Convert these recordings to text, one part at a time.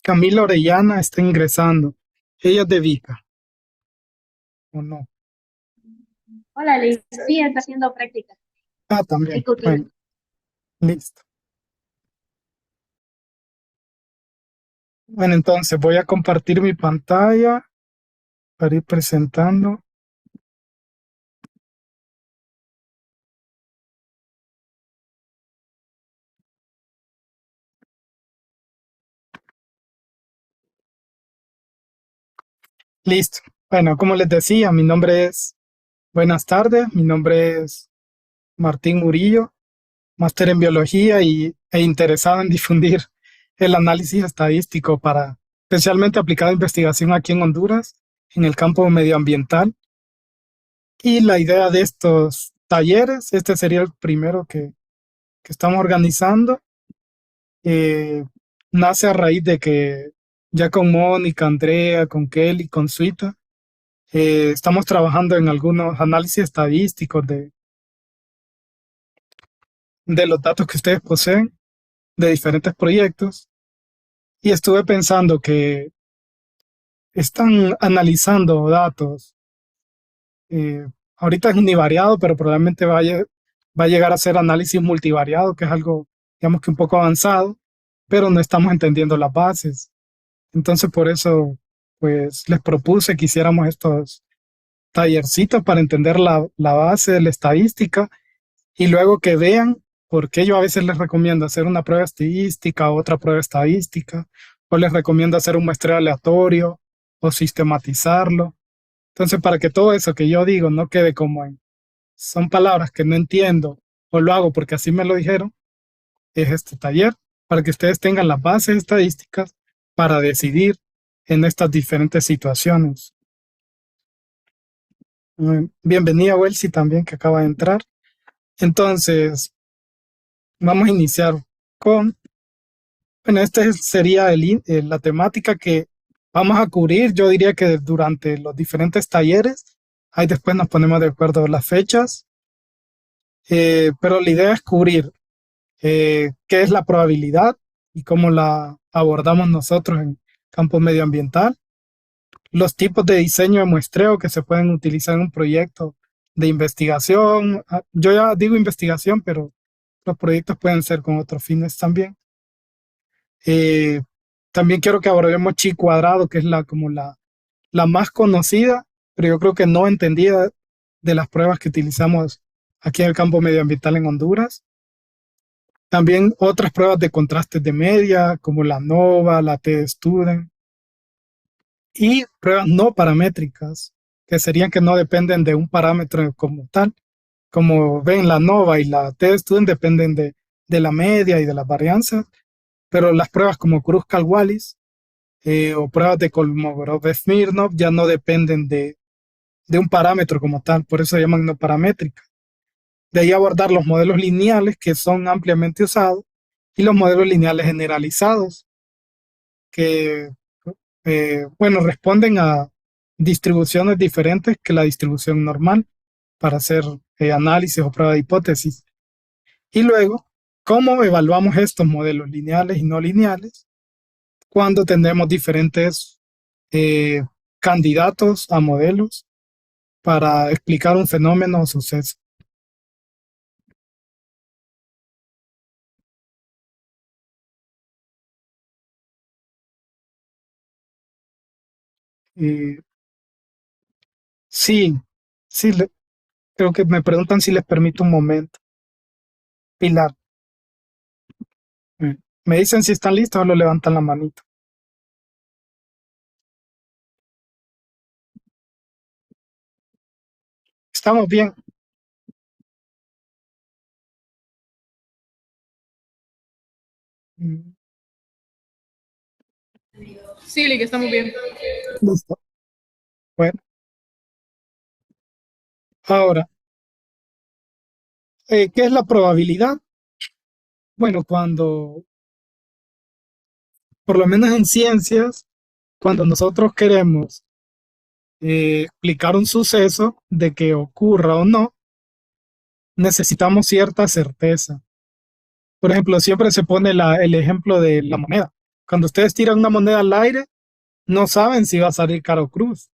Camila Orellana está ingresando. Ella es de Vica, ¿o no? Hola, Liz. Sí, está haciendo práctica. Ah, El también. cooking. Bueno, listo. Bueno, entonces voy a compartir mi pantalla para ir presentando. Listo. Bueno, como les decía, buenas tardes, mi nombre es Martín Murillo, máster en biología e interesado en difundir el análisis estadístico para especialmente aplicado a investigación aquí en Honduras, en el campo medioambiental. Y la idea de estos talleres, este sería el primero que estamos organizando, eh, nace a raíz de que ya con Mónica, Andrea, con Kelly, con Suita, estamos trabajando en algunos análisis estadísticos de los datos que ustedes poseen de diferentes proyectos y estuve pensando que están analizando datos. eh, Ahorita es univariado, pero probablemente va a llegar a ser análisis multivariado, que es algo, digamos que un poco avanzado, pero no estamos entendiendo las bases. Entonces, por eso, pues les propuse que hiciéramos estos tallercitos para entender la base de la estadística y luego que vean por qué yo a veces les recomiendo hacer una prueba estadística, otra prueba estadística, o les recomiendo hacer un muestreo aleatorio o sistematizarlo. Entonces, para que todo eso que yo digo no quede como son palabras que no entiendo o lo hago porque así me lo dijeron, es este taller para que ustedes tengan las bases estadísticas para decidir en estas diferentes situaciones. Bienvenida, Welsi, también que acaba de entrar. Entonces, vamos a iniciar con, bueno, esta sería la temática que vamos a cubrir. Yo diría que durante los diferentes talleres, ahí después nos ponemos de acuerdo las fechas, pero la idea es cubrir qué es la probabilidad y cómo la abordamos nosotros en campo medioambiental, los tipos de diseño de muestreo que se pueden utilizar en un proyecto de investigación. Yo ya digo investigación, pero los proyectos pueden ser con otros fines también. Eh, También quiero que abordemos chi cuadrado, que es la más conocida, pero yo creo que no entendida de las pruebas que utilizamos aquí en el campo medioambiental en Honduras. También otras pruebas de contrastes de media, como la NOVA, la T-Student, y pruebas no paramétricas, que serían que no dependen de un parámetro como tal. Como ven, la NOVA y la T-Student dependen de la media y de las varianzas, pero las pruebas como Kruskal-Wallis o pruebas de Kolmogorov-Smirnov ya no dependen de un parámetro como tal, por eso se llaman no paramétricas. De ahí abordar los modelos lineales que son ampliamente usados y los modelos lineales generalizados que, bueno, responden a distribuciones diferentes que la distribución normal para hacer análisis o prueba de hipótesis. Y luego, ¿cómo evaluamos estos modelos lineales y no lineales cuando tenemos diferentes eh, candidatos a modelos para explicar un fenómeno o suceso? Eh, sí, sí, creo que me preguntan si les permito un momento. Pilar, me dicen si están listos o lo levantan la manito. Estamos bien. Mm, Sí, Lick, está muy bien. listo. Bueno, ahora, ¿qué es la probabilidad? Bueno, por lo menos en ciencias, cuando nosotros queremos explicar un suceso de que ocurra o no, necesitamos cierta certeza. Por ejemplo, siempre se pone el ejemplo de la moneda. Cuando ustedes tiran una moneda al aire, no saben si va a salir cara o cruz,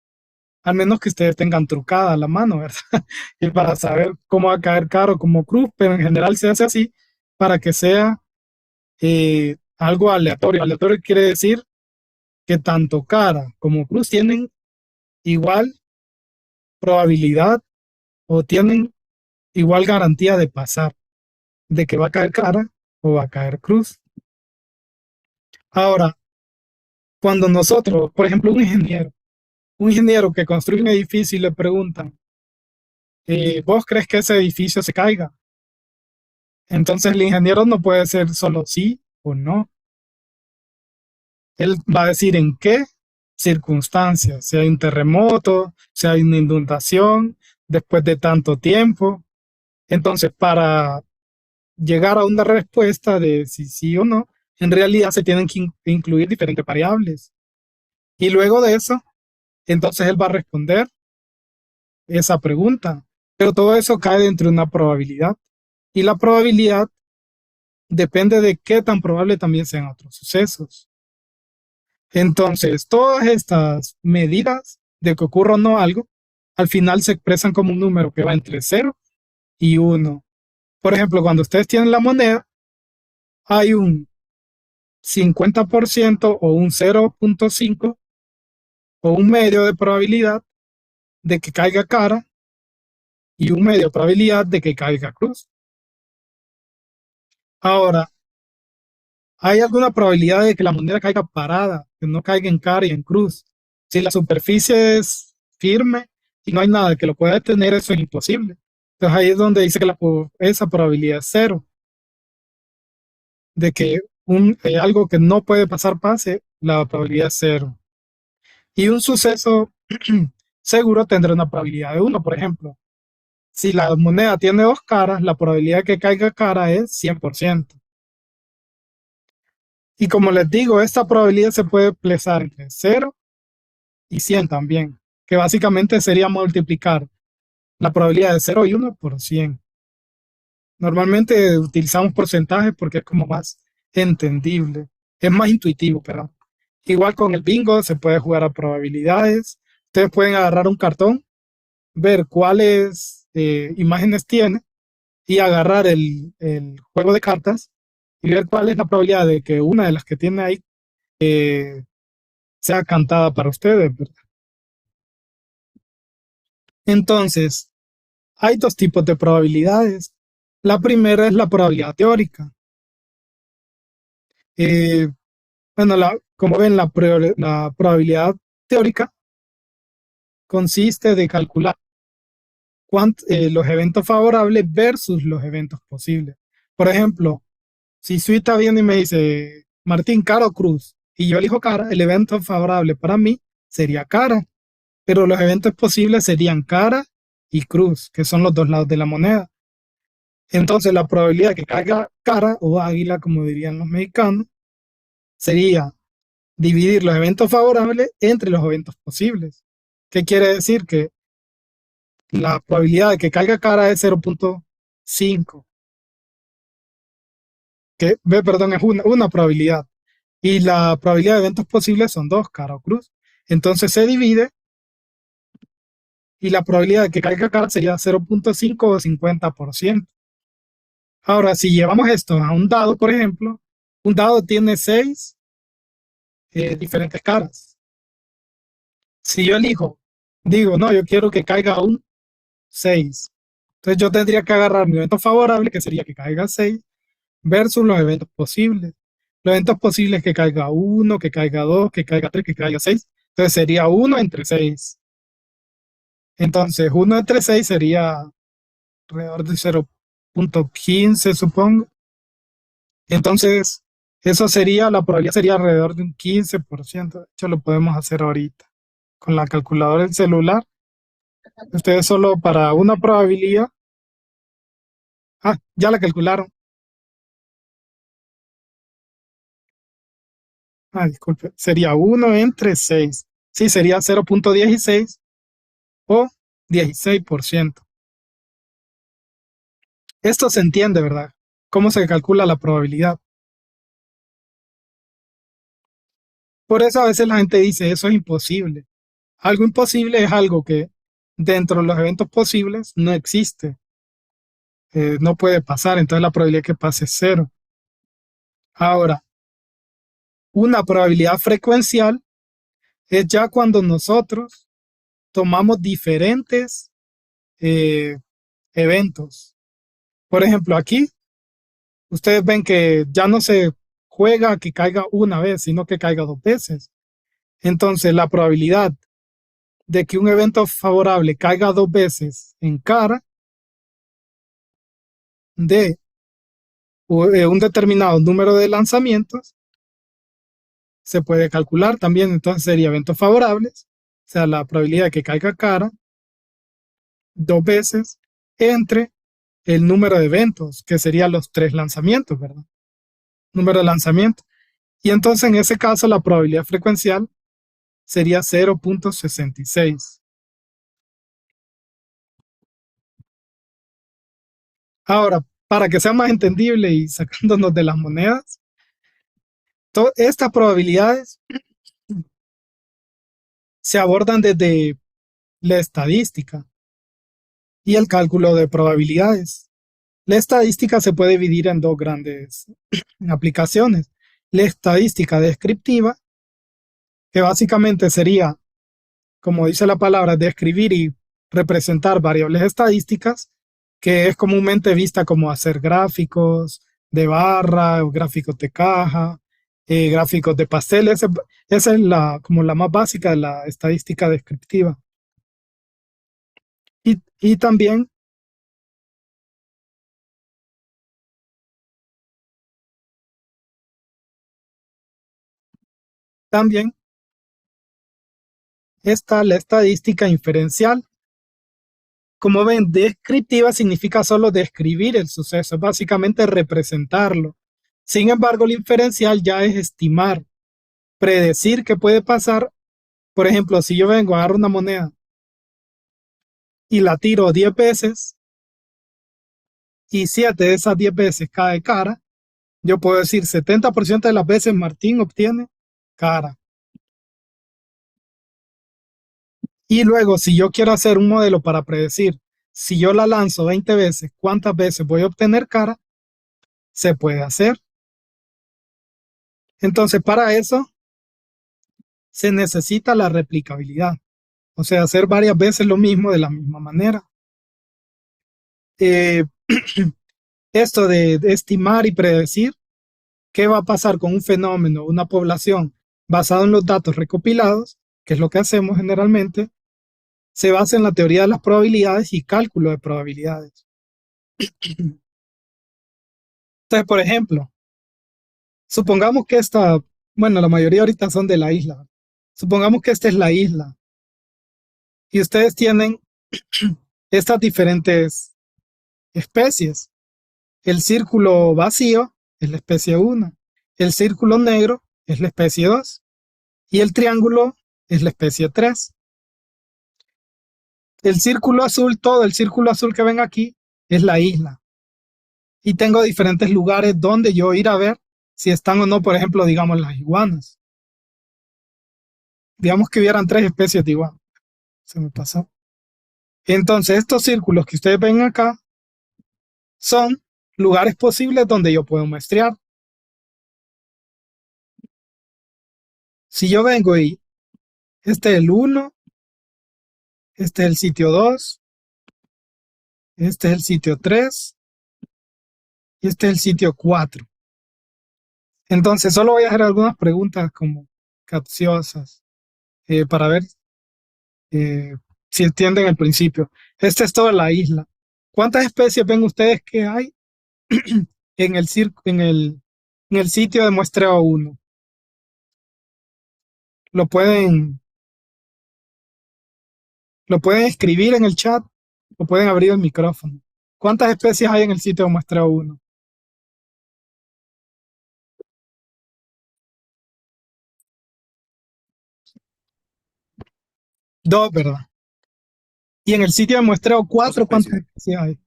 al menos que ustedes tengan trucada a la mano, ¿verdad? Y para saber cómo va a caer cara o como cruz, pero en general se hace así para que sea algo aleatorio. Aleatorio quiere decir que tanto cara como cruz tienen igual probabilidad o tienen igual garantía de pasar, de que va a caer cara o va a caer cruz. Ahora, cuando nosotros, por ejemplo, un ingeniero que construye un edificio y le preguntan, ¿vos crees que ese edificio se caiga? Entonces el ingeniero no puede ser solo sí o no. Él va a decir en qué circunstancias, si hay un terremoto, si hay una inundación, después de tanto tiempo. Entonces, para llegar a una respuesta de si sí o no, en realidad se tienen que incluir diferentes variables. Y luego de eso, entonces él va a responder esa pregunta. Pero todo eso cae dentro de una probabilidad. Y la probabilidad depende de qué tan probable también sean otros sucesos. Entonces, todas estas medidas de que ocurra o no algo, al final se expresan como un número que va entre 0 y 1. Por ejemplo, cuando ustedes tienen la moneda, hay un 50% o un 0.5 o un medio de probabilidad de que caiga cara y un medio de probabilidad de que caiga cruz. Ahora, ¿hay alguna probabilidad de que la moneda caiga parada, que no caiga en cara y en cruz? Si la superficie es firme y no hay nada que lo pueda detener, eso es imposible. Entonces ahí es donde dice que esa probabilidad es 0, de que algo que no puede pasar pase, la probabilidad es 0. Y un suceso seguro tendrá una probabilidad de 1, por ejemplo. Si la moneda tiene dos caras, la probabilidad de que caiga cara es 100%. Y como les digo, esta probabilidad se puede expresar entre 0 y 100 también, que básicamente sería multiplicar la probabilidad de 0 y 1 por 100. Normalmente utilizamos porcentajes porque es como más entendible, es más intuitivo, perdón. Igual con el bingo se puede jugar a probabilidades. Ustedes pueden agarrar un cartón, ver cuáles imágenes tiene y agarrar el juego de cartas y ver cuál es la probabilidad de que una de las que tiene ahí sea cantada para ustedes, ¿verdad? Entonces, hay dos tipos de probabilidades. La primera es la probabilidad teórica. Eh, bueno, como ven, la probabilidad teórica consiste de calcular los eventos favorables versus los eventos posibles. Por ejemplo, si Suita viene y me dice, Martín, cara o cruz, y yo elijo cara, el evento favorable para mí sería cara, pero los eventos posibles serían cara y cruz, que son los dos lados de la moneda. Entonces, la probabilidad de que caiga cara o águila, como dirían los mexicanos, sería dividir los eventos favorables entre los eventos posibles. ¿Qué quiere decir? Que la probabilidad de que caiga cara es 0.5, perdón, es una probabilidad. Y la probabilidad de eventos posibles son dos, cara o cruz. Entonces se divide y la probabilidad de que caiga cara sería 0.5 o 50%. Ahora, si llevamos esto a un dado, por ejemplo, un dado tiene 6 diferentes caras. Si yo elijo, digo, no, yo quiero que caiga un 6. Entonces yo tendría que agarrar mi evento favorable, que sería que caiga 6, versus los eventos posibles. Los eventos posibles que caiga 1, que caiga 2, que caiga 3, que caiga 6. Entonces sería 1 entre 6. Entonces 1 entre 6 sería alrededor de 0.15, supongo. Entonces, eso sería, la probabilidad sería alrededor de un 15%. De hecho, lo podemos hacer ahorita con la calculadora del celular. Ustedes solo para una probabilidad. Ah, ya la calcularon. Ah, disculpe. Sería 1 entre 6. Sí, sería 0.16 o 16%. Esto se entiende, ¿verdad? ¿Cómo se calcula la probabilidad? Por eso a veces la gente dice, eso es imposible. Algo imposible es algo que dentro de los eventos posibles no existe, no puede pasar, entonces la probabilidad que pase es cero. Ahora, una probabilidad frecuencial es ya cuando nosotros tomamos diferentes eh, eventos. Por ejemplo, aquí ustedes ven que ya no se juega que caiga una vez, sino que caiga dos veces. Entonces, la probabilidad de que un evento favorable caiga dos veces en cara de un determinado número de lanzamientos se puede calcular también. Entonces sería eventos favorables, o sea, la probabilidad de que caiga cara dos veces entre el número de eventos, que serían los tres lanzamientos, ¿verdad? Número de lanzamientos. Y entonces en ese caso la probabilidad frecuencial sería 0.66. Ahora, para que sea más entendible y sacándonos de las monedas, estas probabilidades se abordan desde la estadística y el cálculo de probabilidades. La estadística se puede dividir en dos grandes aplicaciones. La estadística descriptiva, que básicamente sería, como dice la palabra, describir y representar variables estadísticas, que es comúnmente vista como hacer gráficos de barra o gráficos de caja, gráficos de pastel. Esa es como la más básica de la estadística descriptiva. Y también está la estadística inferencial. Como ven, descriptiva significa solo describir el suceso, es básicamente representarlo. Sin embargo, la inferencial ya es estimar, predecir qué puede pasar. Por ejemplo, si yo vengo a agarrar una moneda y la tiro 10 veces y 7 de esas 10 veces cae cara, yo puedo decir 70% de las veces Martín obtiene cara. Y luego, si yo quiero hacer un modelo para predecir, si yo la lanzo 20 veces, ¿cuántas veces voy a obtener cara? Se puede hacer. Entonces, para eso se necesita la replicabilidad, o sea, hacer varias veces lo mismo de la misma manera. Eh, Esto de estimar y predecir qué va a pasar con un fenómeno, una población, basado en los datos recopilados, que es lo que hacemos generalmente, se basa en la teoría de las probabilidades y cálculo de probabilidades. Entonces, por ejemplo, supongamos que bueno, la mayoría ahorita son de la isla. Supongamos que esta es la isla y ustedes tienen estas diferentes especies. El círculo vacío es la especie 1, el círculo negro es la especie 2 y el triángulo es la especie 3. El círculo azul, todo el círculo azul que ven aquí es la isla. Y tengo diferentes lugares donde yo ir a ver si están o no, por ejemplo, digamos las iguanas. Digamos que hubieran 3 especies de iguana. Se me pasó. Entonces, estos círculos que ustedes ven acá son lugares posibles donde yo puedo muestrear. Si yo vengo y este es el 1, este es el sitio 2, este es el sitio 3 y este es el sitio 4. Entonces, solo voy a hacer algunas preguntas como capciosas para ver si entienden el principio. Esta es toda la isla. ¿Cuántas especies ven ustedes que hay en el sitio de muestreo 1? Lo pueden, lo pueden escribir en el chat o pueden abrir el micrófono. ¿Cuántas especies hay en el sitio de muestreo 1? Dos, ¿verdad? Y en el sitio de muestreo 4, ¿cuántas especies hay?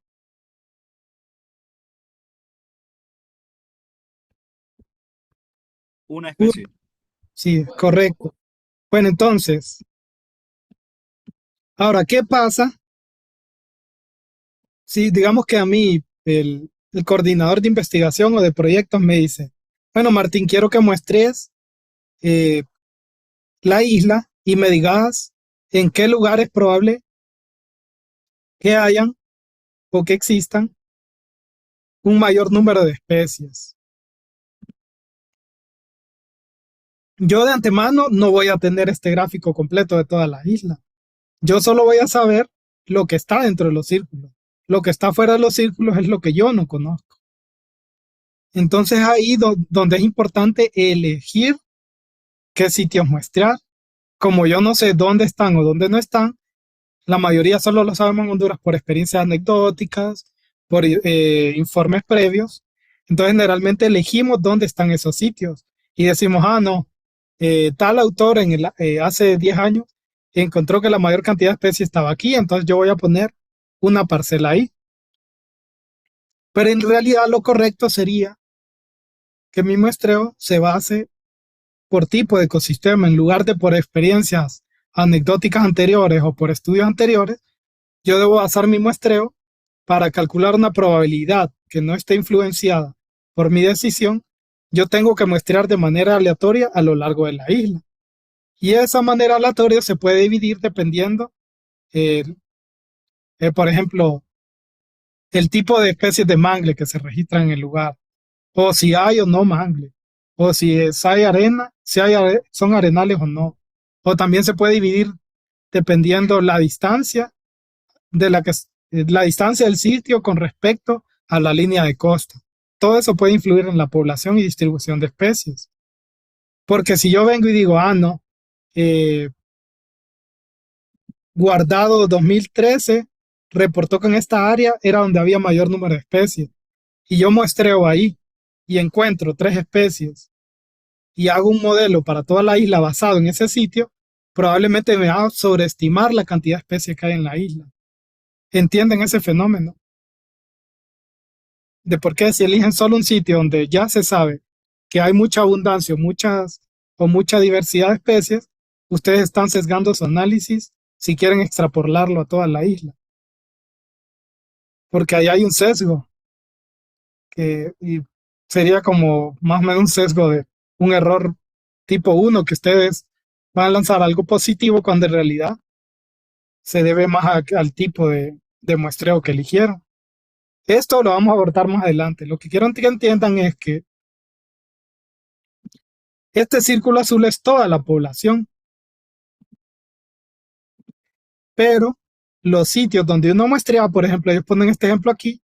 Una especie. Sí, correcto. Bueno, entonces, ahora, ¿qué pasa si digamos que a mí el coordinador de investigación o de proyectos me dice, bueno, Martín, quiero que muestres eh, la isla y me digas en qué lugar es probable que hayan o que existan un mayor número de especies? Yo de antemano no voy a tener este gráfico completo de toda la isla. Yo solo voy a saber lo que está dentro de los círculos. Lo que está fuera de los círculos es lo que yo no conozco. Entonces ahí donde es importante elegir qué sitios muestrar. Como yo no sé dónde están o dónde no están, la mayoría solo lo sabemos en Honduras por experiencias anecdóticas, por informes previos. Entonces generalmente elegimos dónde están esos sitios y decimos, ah, no, tal autor hace 10 años encontró que la mayor cantidad de especies estaba aquí, entonces yo voy a poner una parcela ahí. Pero en realidad lo correcto sería que mi muestreo se base por tipo de ecosistema en lugar de por experiencias anecdóticas anteriores o por estudios anteriores. Yo debo basar mi muestreo para calcular una probabilidad que no esté influenciada por mi decisión. Yo tengo que muestrear de manera aleatoria a lo largo de la isla. Y esa manera aleatoria se puede dividir dependiendo, eh, por ejemplo, el tipo de especies de mangle que se registran en el lugar, o si hay o no mangle, o si hay arena, son arenales o no. O también se puede dividir dependiendo la distancia la distancia del sitio con respecto a la línea de costa. Todo eso puede influir en la población y distribución de especies. Porque si yo vengo y digo, ah, no, eh, Guardado 2013 reportó que en esta área era donde había mayor número de especies. Y yo muestreo ahí y encuentro 3 especies y hago un modelo para toda la isla basado en ese sitio, probablemente me va a sobreestimar la cantidad de especies que hay en la isla. ¿Entienden ese fenómeno? De por qué si eligen solo un sitio donde ya se sabe que hay mucha abundancia o mucha diversidad de especies, ustedes están sesgando su análisis si quieren extrapolarlo a toda la isla. Porque ahí hay un sesgo y sería como más o menos un sesgo de un error tipo 1 que ustedes van a lanzar algo positivo cuando en realidad se debe más al tipo de muestreo que eligieron. Esto lo vamos a abordar más adelante. Lo que quiero que entiendan es que este círculo azul es toda la población, pero los sitios donde uno muestrea, por ejemplo, ellos ponen este ejemplo aquí,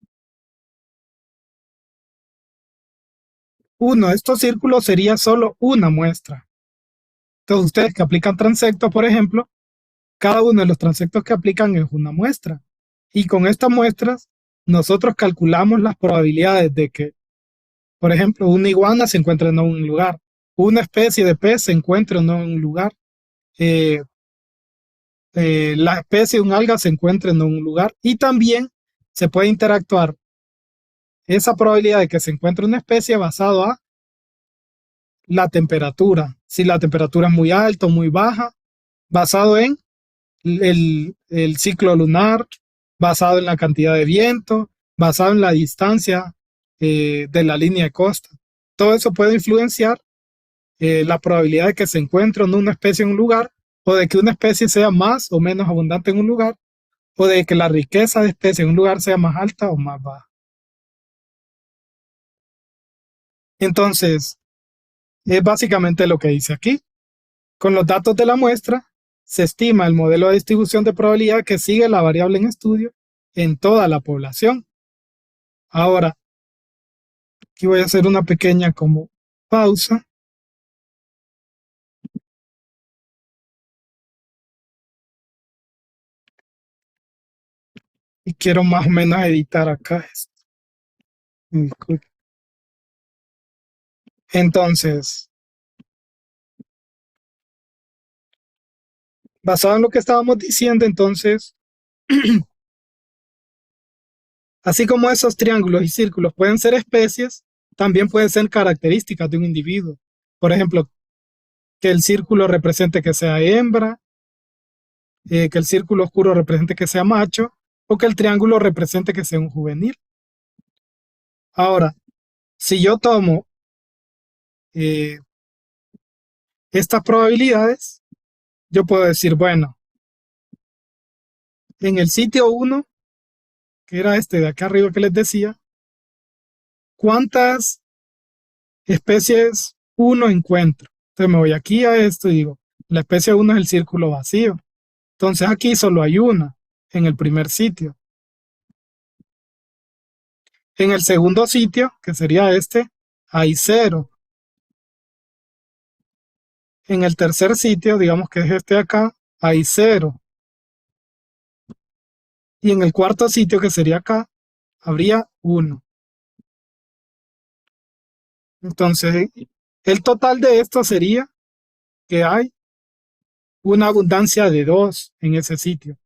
uno de estos círculos sería solo una muestra. Entonces ustedes que aplican transectos, por ejemplo, cada uno de los transectos que aplican es una muestra. Y con estas muestras, nosotros calculamos las probabilidades de que, por ejemplo, una iguana se encuentre en un lugar, una especie de pez se encuentre en un lugar, eh, la especie de un alga se encuentre en un lugar y también se puede interactuar esa probabilidad de que se encuentre una especie basado a la temperatura. Si la temperatura es muy alta o muy baja, basado en el ciclo lunar, basado en la cantidad de viento, basado en la distancia de la línea de costa. Todo eso puede influenciar la probabilidad de que se encuentre una especie en un lugar o de que una especie sea más o menos abundante en un lugar o de que la riqueza de especies en un lugar sea más alta o más baja. Entonces, es básicamente lo que dice aquí. Con los datos de la muestra, se estima el modelo de distribución de probabilidad que sigue la variable en estudio en toda la población. Ahora, aquí voy a hacer una pequeña como pausa. Y quiero más o menos editar acá esto. Entonces, basado en lo que estábamos diciendo, entonces, así como esos triángulos y círculos pueden ser especies, también pueden ser características de un individuo. Por ejemplo, que el círculo represente que sea hembra, que el círculo oscuro represente que sea macho, o que el triángulo represente que sea un juvenil. Ahora, si yo tomo eh, estas probabilidades, yo puedo decir, bueno, en el sitio 1, que era este de acá arriba que les decía, ¿cuántas especies 1 encuentro? Entonces me voy aquí a esto y digo, la especie 1 es el círculo vacío. Entonces aquí solo hay una, en el primer sitio. En el segundo sitio, que sería este, hay 0. En el tercer sitio, digamos que es este de acá, hay 0. Y en el cuarto sitio, que sería acá, habría 1. Entonces, el total de esto sería que hay una abundancia de 2 en ese sitio.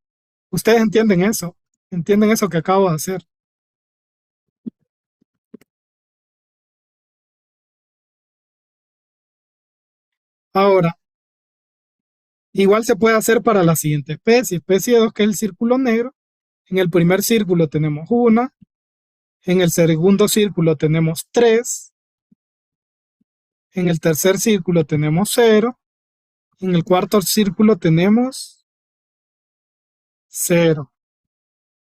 ¿Ustedes entienden eso? ¿Entienden eso que acabo de hacer? Ahora, igual se puede hacer para la siguiente especie. Especie 2, que es el círculo negro. En el primer círculo tenemos 1. En el segundo círculo tenemos 3. En el tercer círculo tenemos 0. En el cuarto círculo tenemos 0.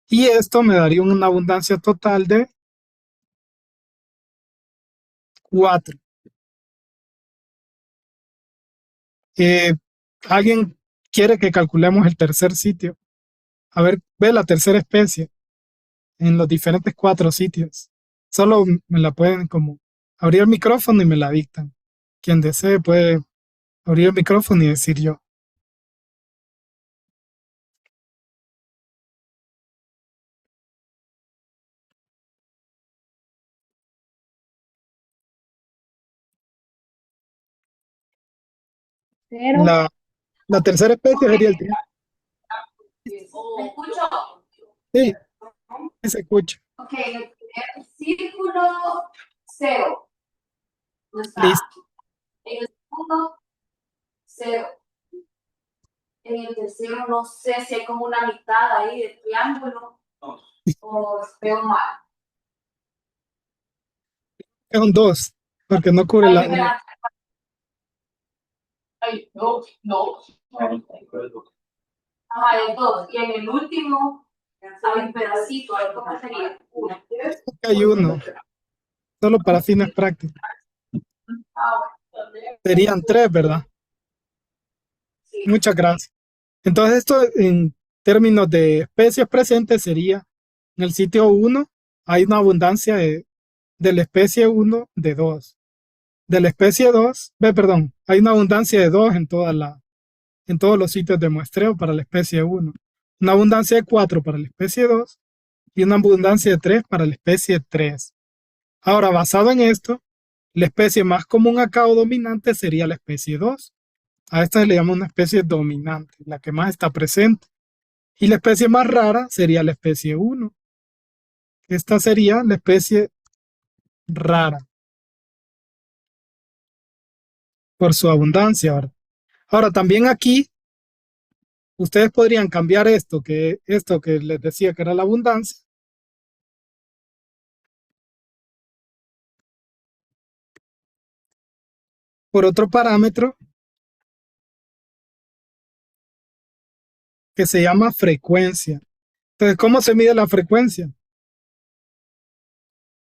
Y esto me daría una abundancia total de 4. ¿Alguien quiere que calculemos el tercer sitio? A ver, ve la tercera especie en los diferentes 4 sitios. Solo me la pueden como abrir el micrófono y me la dictan. Quien desee puede abrir el micrófono y decir yo. Cero. La tercera especie sería el triángulo. ¿Me escucho? Sí, sí se escucha. Ok, el primer círculo, 0. No está. Listo. En el segundo, 0. En el tercero, no sé si hay como una mitad ahí de triángulo o veo mal. Es un 2, porque no cubre Ahí, la... espera. Ay, no. Ajá, el 2. Y en el último, hay un pedacito. ¿Cómo sería? Una. Hay uno, solo para fines prácticos. Ah, Serían 3, ¿verdad? sí. Muchas gracias. Entonces esto en términos de especies presentes sería, en el sitio 1 hay una abundancia de la especie 1 de 2. De la especie 2, perdón, hay una abundancia de 2 en todos los sitios de muestreo para la especie 1. Una abundancia de 4 para la especie 2 y una abundancia de 3 para la especie 3. Ahora, basado en esto, la especie más común acá o dominante sería la especie 2. A esta se le llama una especie dominante, la que más está presente. Y la especie más rara sería la especie 1. Esta sería la especie rara por su abundancia, ¿verdad? Ahora, también aquí, ustedes podrían cambiar esto que les decía que era la abundancia, por otro parámetro que se llama frecuencia. Entonces, ¿cómo se mide la frecuencia?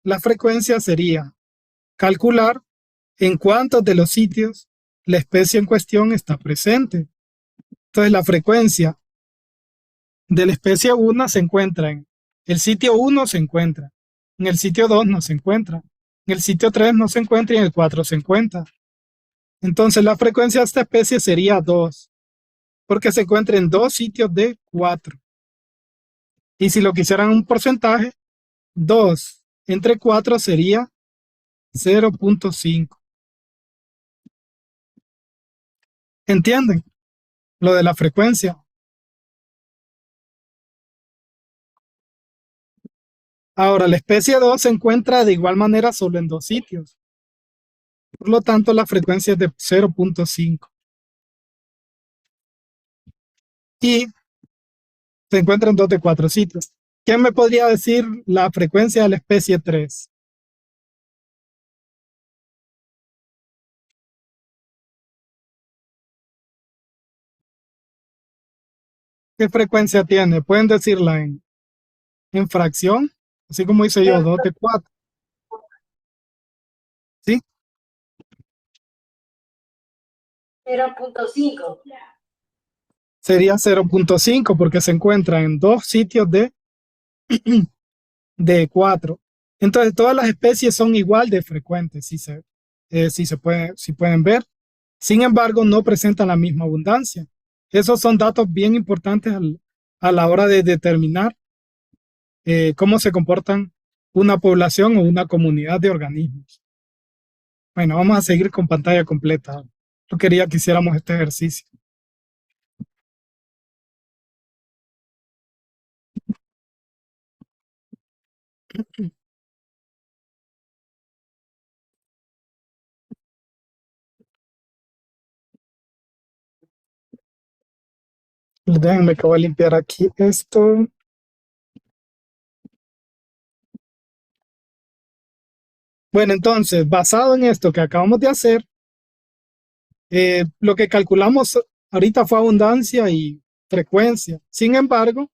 La frecuencia sería calcular en cuántos de los sitios la especie en cuestión está presente. Entonces, la frecuencia de la especie 1 se encuentra en el sitio 1 se encuentra, en el sitio 2 no se encuentra, en el sitio 3 no se encuentra y en el 4 se encuentra. Entonces, la frecuencia de esta especie sería 2, porque se encuentra en 2 sitios de 4. Y si lo quisieran un porcentaje, 2 entre 4 sería 0.5. ¿Entienden? Lo de la frecuencia. Ahora, la especie 2 se encuentra de igual manera solo en 2 sitios. Por lo tanto, la frecuencia es de 0.5. Y se encuentra en 2 de 4 sitios. ¿Quién me podría decir la frecuencia de la especie 3? ¿Qué frecuencia tiene? Pueden decirla en fracción, así como hice yo, 2 de 4. ¿Sí? 0.5. Sería 0.5 porque se encuentra en 2 sitios de 4. Entonces, todas las especies son igual de frecuentes, si pueden ver. Sin embargo, no presentan la misma abundancia. Esos son datos bien importantes a la hora de determinar cómo se comportan una población o una comunidad de organismos. Bueno, vamos a seguir con pantalla completa. Yo quería que hiciéramos este ejercicio. Déjenme que voy a limpiar aquí esto. Bueno, entonces, basado en esto que acabamos de hacer, lo que calculamos ahorita fue abundancia y frecuencia. Sin embargo,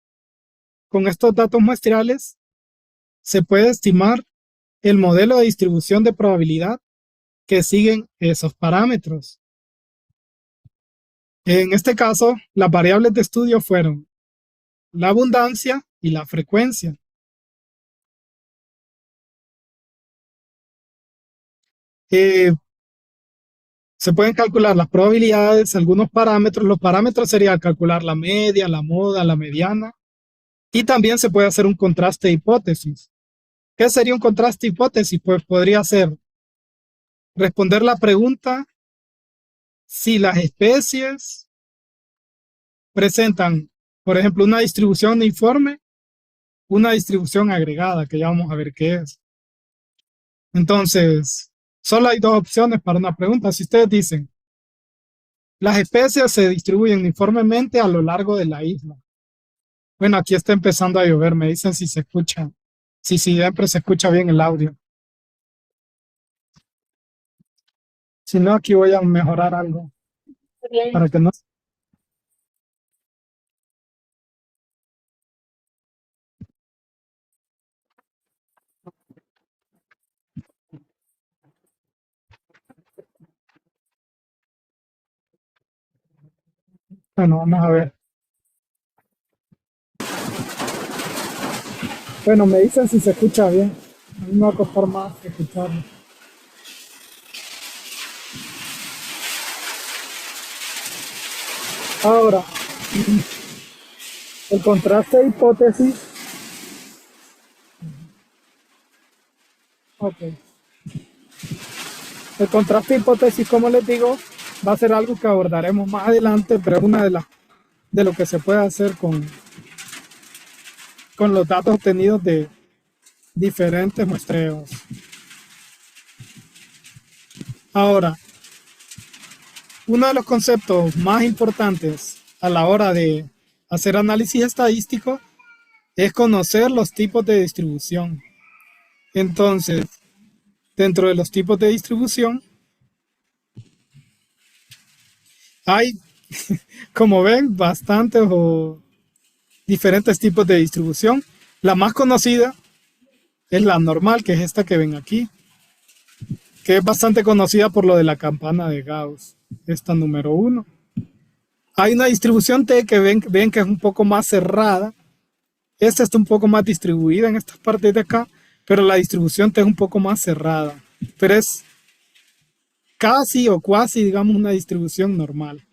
con estos datos muestrales se puede estimar el modelo de distribución de probabilidad que siguen esos parámetros. En este caso, las variables de estudio fueron la abundancia y la frecuencia. Se pueden calcular las probabilidades, algunos parámetros. Los parámetros serían calcular la media, la moda, la mediana. Y también se puede hacer un contraste de hipótesis. ¿Qué sería un contraste de hipótesis? Pues podría ser responder la pregunta si las especies presentan, por ejemplo, una distribución uniforme, una distribución agregada, que ya vamos a ver qué es. Entonces, solo hay dos opciones para una pregunta. Si ustedes dicen, las especies se distribuyen uniformemente a lo largo de la isla. Bueno, aquí está empezando a llover. Me dicen si se escucha, si siempre se escucha bien el audio. Si no, aquí voy a mejorar algo para que no. Bueno, vamos a ver. Bueno, me dicen si se escucha bien. A mí me va a costar más que escucharlo. Ahora, el contraste de hipótesis. Ok. El contraste de hipótesis, como les digo, va a ser algo que abordaremos más adelante, pero es una de lo que se puede hacer con los datos obtenidos de diferentes muestreos. Ahora, uno de los conceptos más importantes a la hora de hacer análisis estadístico es conocer los tipos de distribución. Entonces, dentro de los tipos de distribución, hay, como ven, bastantes o diferentes tipos de distribución. La más conocida es la normal, que es esta que ven aquí, que es bastante conocida por lo de la campana de Gauss, esta número 1. Hay una distribución T que ven que es un poco más cerrada. Esta está un poco más distribuida en estas partes de acá, pero la distribución T es un poco más cerrada. Pero es casi o cuasi, digamos, una distribución normal.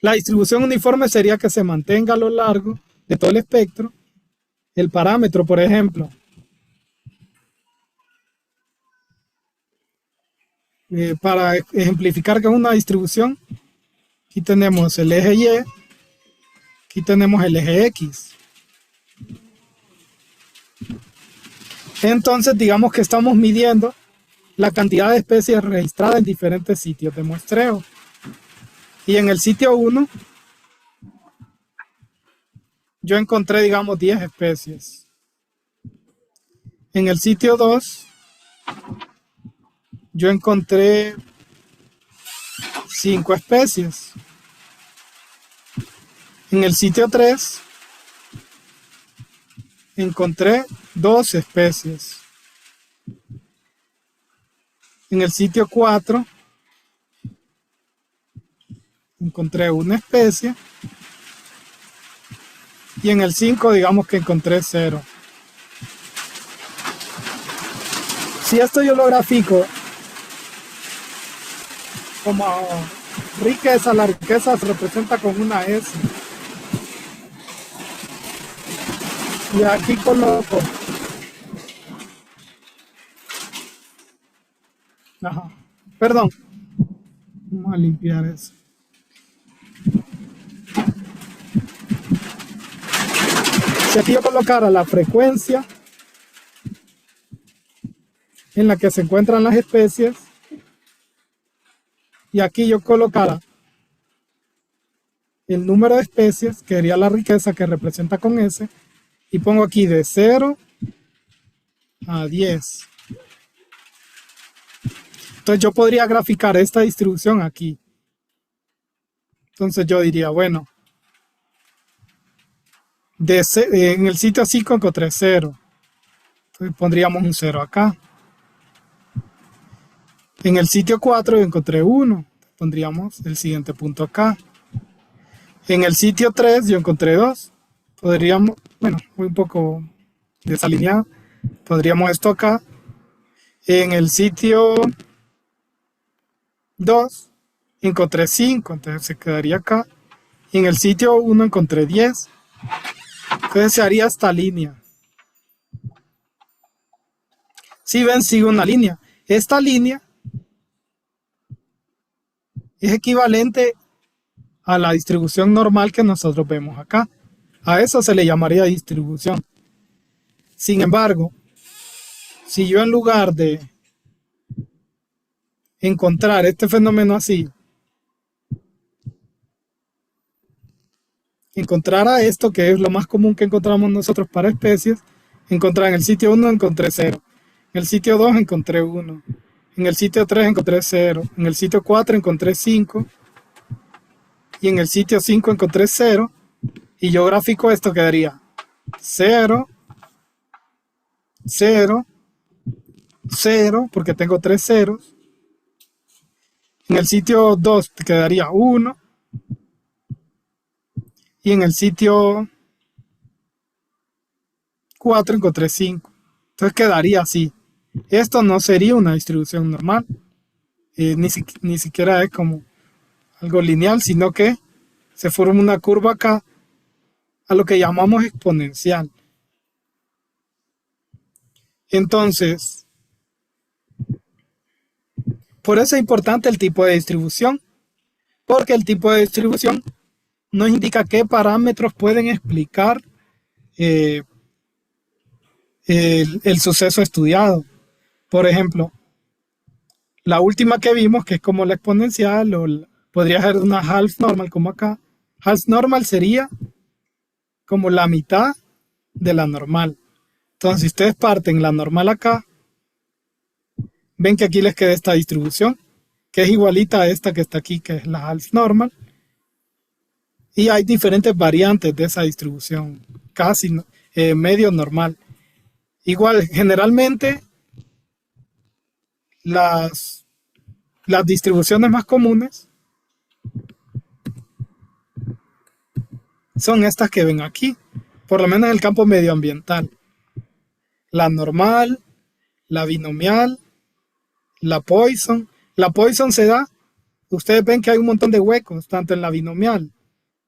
La distribución uniforme sería que se mantenga a lo largo de todo el espectro. El parámetro, por ejemplo, para ejemplificar que es una distribución, aquí tenemos el eje Y, aquí tenemos el eje X. Entonces, digamos que estamos midiendo la cantidad de especies registradas en diferentes sitios de muestreo. Y en el sitio 1, yo encontré, digamos, 10 especies. En el sitio 2, yo encontré 5 especies. En el sitio 3, encontré 2 especies. En el sitio 4, encontré una especie. Y en el 5, digamos que encontré 0. Si esto yo lo grafico como riqueza, la riqueza se representa con una S. Y aquí coloco. Ajá. Perdón. Vamos a limpiar eso. Si aquí yo colocara la frecuencia en la que se encuentran las especies, y aquí yo colocara el número de especies, que sería la riqueza que representa con S, y pongo aquí de 0 a 10. Entonces yo podría graficar esta distribución aquí. Entonces yo diría, bueno, en el sitio 5 encontré 0. Entonces pondríamos un 0 acá. En el sitio 4 encontré 1. Pondríamos el siguiente punto acá. En el sitio 3 yo encontré 2. Podríamos, bueno, un poco desalineado. Pondríamos esto acá. En el sitio 2 encontré 5, entonces se quedaría acá. Y en el sitio 1 encontré 10. Entonces se haría esta línea. Si ven, sigue una línea. Esta línea es equivalente a la distribución normal que nosotros vemos acá. A eso se le llamaría distribución. Sin embargo, si yo en lugar de encontrar este fenómeno así, encontrara esto, que es lo más común que encontramos nosotros para especies, encontrar en el sitio 1 encontré 0, en el sitio 2 encontré 1, en el sitio 3 encontré 0, en el sitio 4 encontré 5, y en el sitio 5 encontré 0, y yo grafico esto, quedaría 0, 0, 0, porque tengo 3 ceros. En el sitio 2 te quedaría 1, y en el sitio 4 encontré 5. Entonces quedaría así. Esto no sería una distribución normal, ni siquiera es como algo lineal, sino que se forma una curva acá a lo que llamamos exponencial. Entonces, por eso es importante el tipo de distribución, porque el tipo de distribución nos indica qué parámetros pueden explicar el suceso estudiado. Por ejemplo, la última que vimos, que es como la exponencial, o podría ser una half normal, como acá. Half normal sería como la mitad de la normal. Entonces, si ustedes parten la normal acá, ven que aquí les queda esta distribución, que es igualita a esta que está aquí, que es la half normal. Y hay diferentes variantes de esa distribución, casi medio normal. Igual, generalmente, las distribuciones más comunes son estas que ven aquí, por lo menos en el campo medioambiental. La normal, la binomial, la Poisson. La Poisson se da, ustedes ven que hay un montón de huecos, tanto en la binomial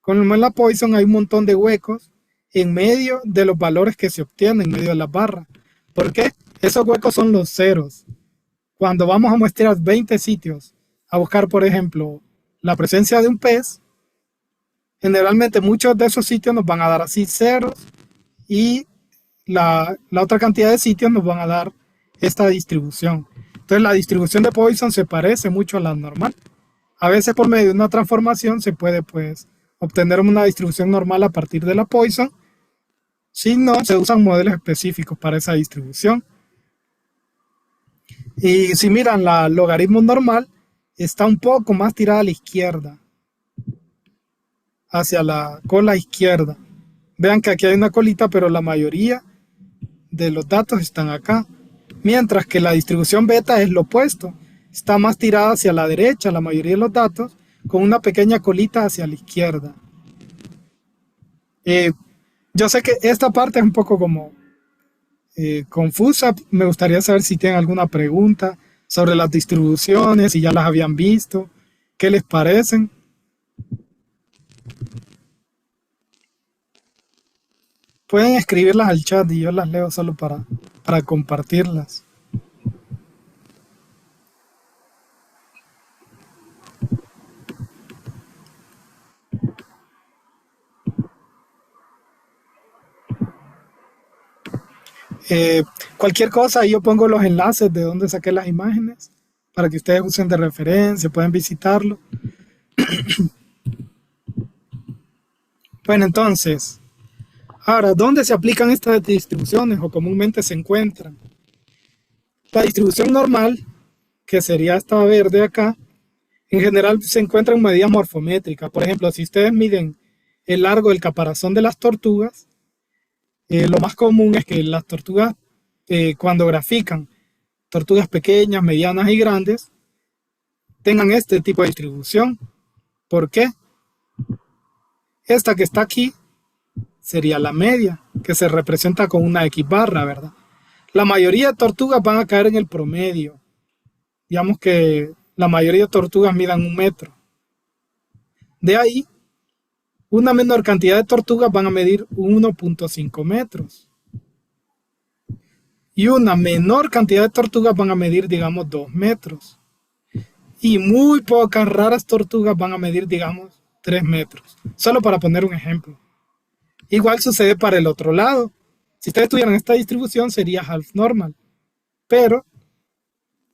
como en la Poisson hay un montón de huecos en medio de los valores que se obtienen, en medio de las barras. ¿Por qué? Esos huecos son los ceros. Cuando vamos a muestrear 20 sitios a buscar, por ejemplo, la presencia de un pez, generalmente muchos de esos sitios nos van a dar así ceros, y la otra cantidad de sitios nos van a dar esta distribución. Entonces la distribución de Poisson se parece mucho a la normal. A veces por medio de una transformación se puede pues obtener una distribución normal a partir de la Poisson. Si no, se usan modelos específicos para esa distribución. Y si miran, la logaritmo normal está un poco más tirada a la izquierda, hacia la cola izquierda. Vean que aquí hay una colita, pero la mayoría de los datos están acá. Mientras que la distribución beta es lo opuesto. Está más tirada hacia la derecha, la mayoría de los datos, con una pequeña colita hacia la izquierda. Yo sé que esta parte es un poco como confusa. Me gustaría saber si tienen alguna pregunta sobre las distribuciones, si ya las habían visto, qué les parecen. Pueden escribirlas al chat y yo las leo solo para compartirlas. Cualquier cosa, yo pongo los enlaces de donde saqué las imágenes para que ustedes usen de referencia, pueden visitarlo. Bueno, entonces, ahora, ¿dónde se aplican estas distribuciones o comúnmente se encuentran? La distribución normal, que sería esta verde acá, en general se encuentra en medidas morfométricas. Por ejemplo, si ustedes miden el largo del caparazón de las tortugas, lo más común es que las tortugas, cuando grafican tortugas pequeñas, medianas y grandes, tengan este tipo de distribución. ¿Por qué? Esta que está aquí sería la media, que se representa con una X barra, ¿verdad? La mayoría de tortugas van a caer en el promedio. Digamos que la mayoría de tortugas midan 1 metro. De ahí, una menor cantidad de tortugas van a medir 1.5 metros. Y una menor cantidad de tortugas van a medir, digamos, 2 metros. Y muy pocas raras tortugas van a medir, digamos, 3 metros. Solo para poner un ejemplo. Igual sucede para el otro lado. Si ustedes tuvieran esta distribución sería half normal. Pero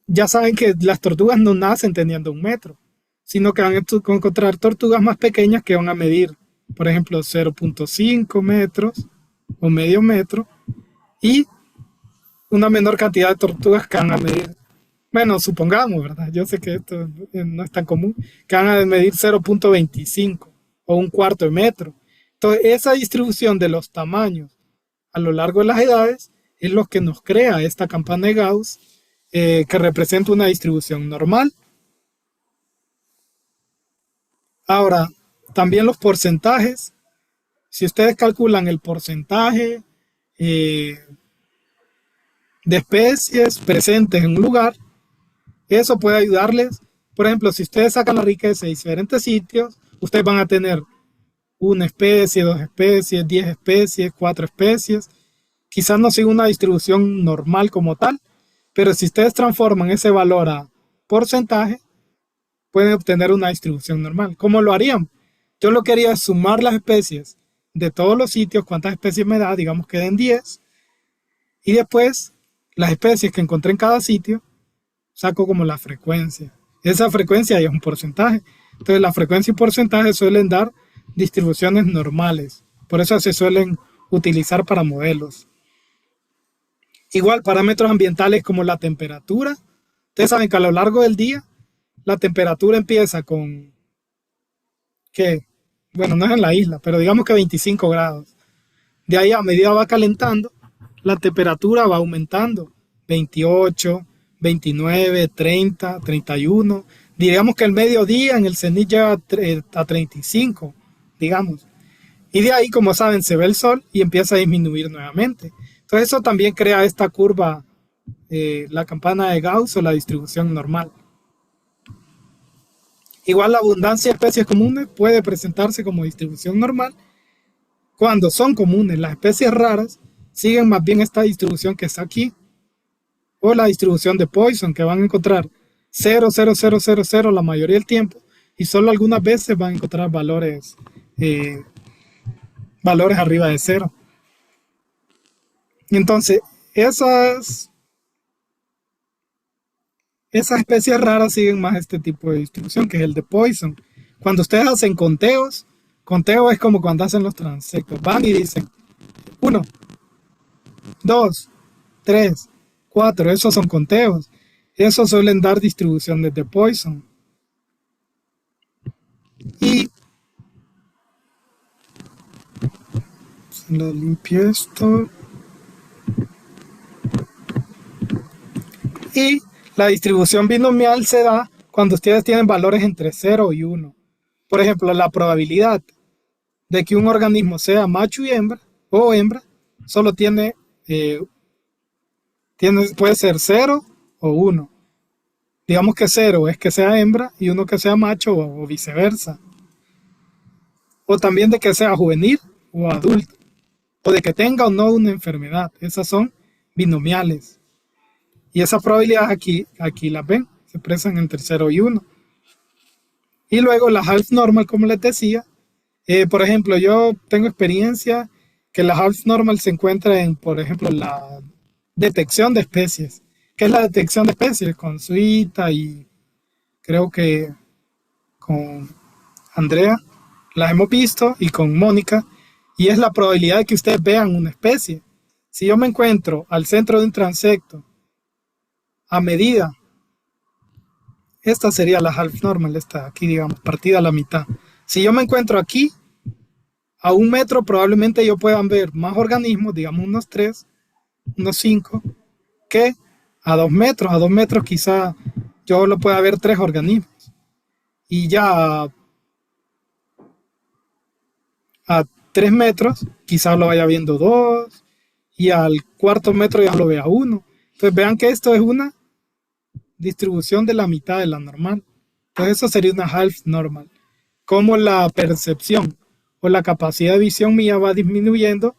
ya saben que las tortugas no nacen teniendo 1 metro, sino que van a encontrar tortugas más pequeñas que van a medir, por ejemplo, 0.5 metros o medio metro, y una menor cantidad de tortugas que van a medir, bueno, supongamos, ¿verdad? Yo sé que esto no es tan común, que van a medir 0.25 o 1/4 de metro. Entonces, esa distribución de los tamaños a lo largo de las edades es lo que nos crea esta campana de Gauss, que representa una distribución normal. Ahora, también los porcentajes. Si ustedes calculan el porcentaje de especies presentes en un lugar, eso puede ayudarles. Por ejemplo, si ustedes sacan la riqueza de diferentes sitios, ustedes van a tener una especie, 2 especies, 10 especies, 4 especies. Quizás no siga una distribución normal como tal, pero si ustedes transforman ese valor a porcentaje, pueden obtener una distribución normal. ¿Cómo lo harían? Yo lo que haría es sumar las especies de todos los sitios, cuántas especies me da, digamos que den 10, y después las especies que encontré en cada sitio, saco como la frecuencia. Esa frecuencia ya es un porcentaje. Entonces la frecuencia y porcentaje suelen dar distribuciones normales. Por eso se suelen utilizar para modelos. Igual parámetros ambientales como la temperatura. Ustedes saben que a lo largo del día la temperatura empieza con, ¿qué? Bueno, no es en la isla, pero digamos que 25 grados. De ahí a medida va calentando, la temperatura va aumentando. 28, 29, 30, 31. Digamos que el mediodía en el cenit llega a 35, digamos. Y de ahí, como saben, se ve el sol y empieza a disminuir nuevamente. Entonces eso también crea esta curva, la campana de Gauss o la distribución normal. Igual la abundancia de especies comunes puede presentarse como distribución normal cuando son comunes. Las especies raras siguen más bien esta distribución que está aquí, o la distribución de Poisson, que van a encontrar 0, 0, 0, 0, 0 la mayoría del tiempo, y solo algunas veces van a encontrar valores arriba de 0. Entonces, Esas especies raras siguen más este tipo de distribución, que es el de Poisson. Cuando ustedes hacen conteos, conteo es como cuando hacen los transectos. Van y dicen 1, 2, 3, 4. Esos son conteos. Esos suelen dar distribuciones de Poisson. Y se lo limpio esto. Y la distribución binomial se da cuando ustedes tienen valores entre 0 y 1. Por ejemplo, la probabilidad de que un organismo sea macho y hembra o hembra solo puede ser 0 o 1. Digamos que 0 es que sea hembra y 1 que sea macho o viceversa. O también de que sea juvenil o adulto. O de que tenga o no una enfermedad. Esas son binomiales. Y esas probabilidades aquí las ven, se expresan entre 0 y 1. Y luego la half normal, como les decía, por ejemplo, yo tengo experiencia que la half normal se encuentra en, por ejemplo, la detección de especies. ¿Qué es la detección de especies? Con Suita y creo que con Andrea las hemos visto y con Mónica. Y es la probabilidad de que ustedes vean una especie. Si yo me encuentro al centro de un transecto a medida, esta sería la half normal, esta aquí, digamos, partida a la mitad. Si yo me encuentro aquí, a 1 metro probablemente yo pueda ver más organismos, digamos unos 3, unos 5, que a 2 metros. A 2 metros quizá yo lo pueda ver 3 organismos. Y ya a 3 metros quizá lo vaya viendo 2. Y al 4.º metro ya lo vea 1. Entonces vean que esto es una distribución de la mitad de la normal. Entonces eso sería una half normal. Como la percepción o la capacidad de visión mía va disminuyendo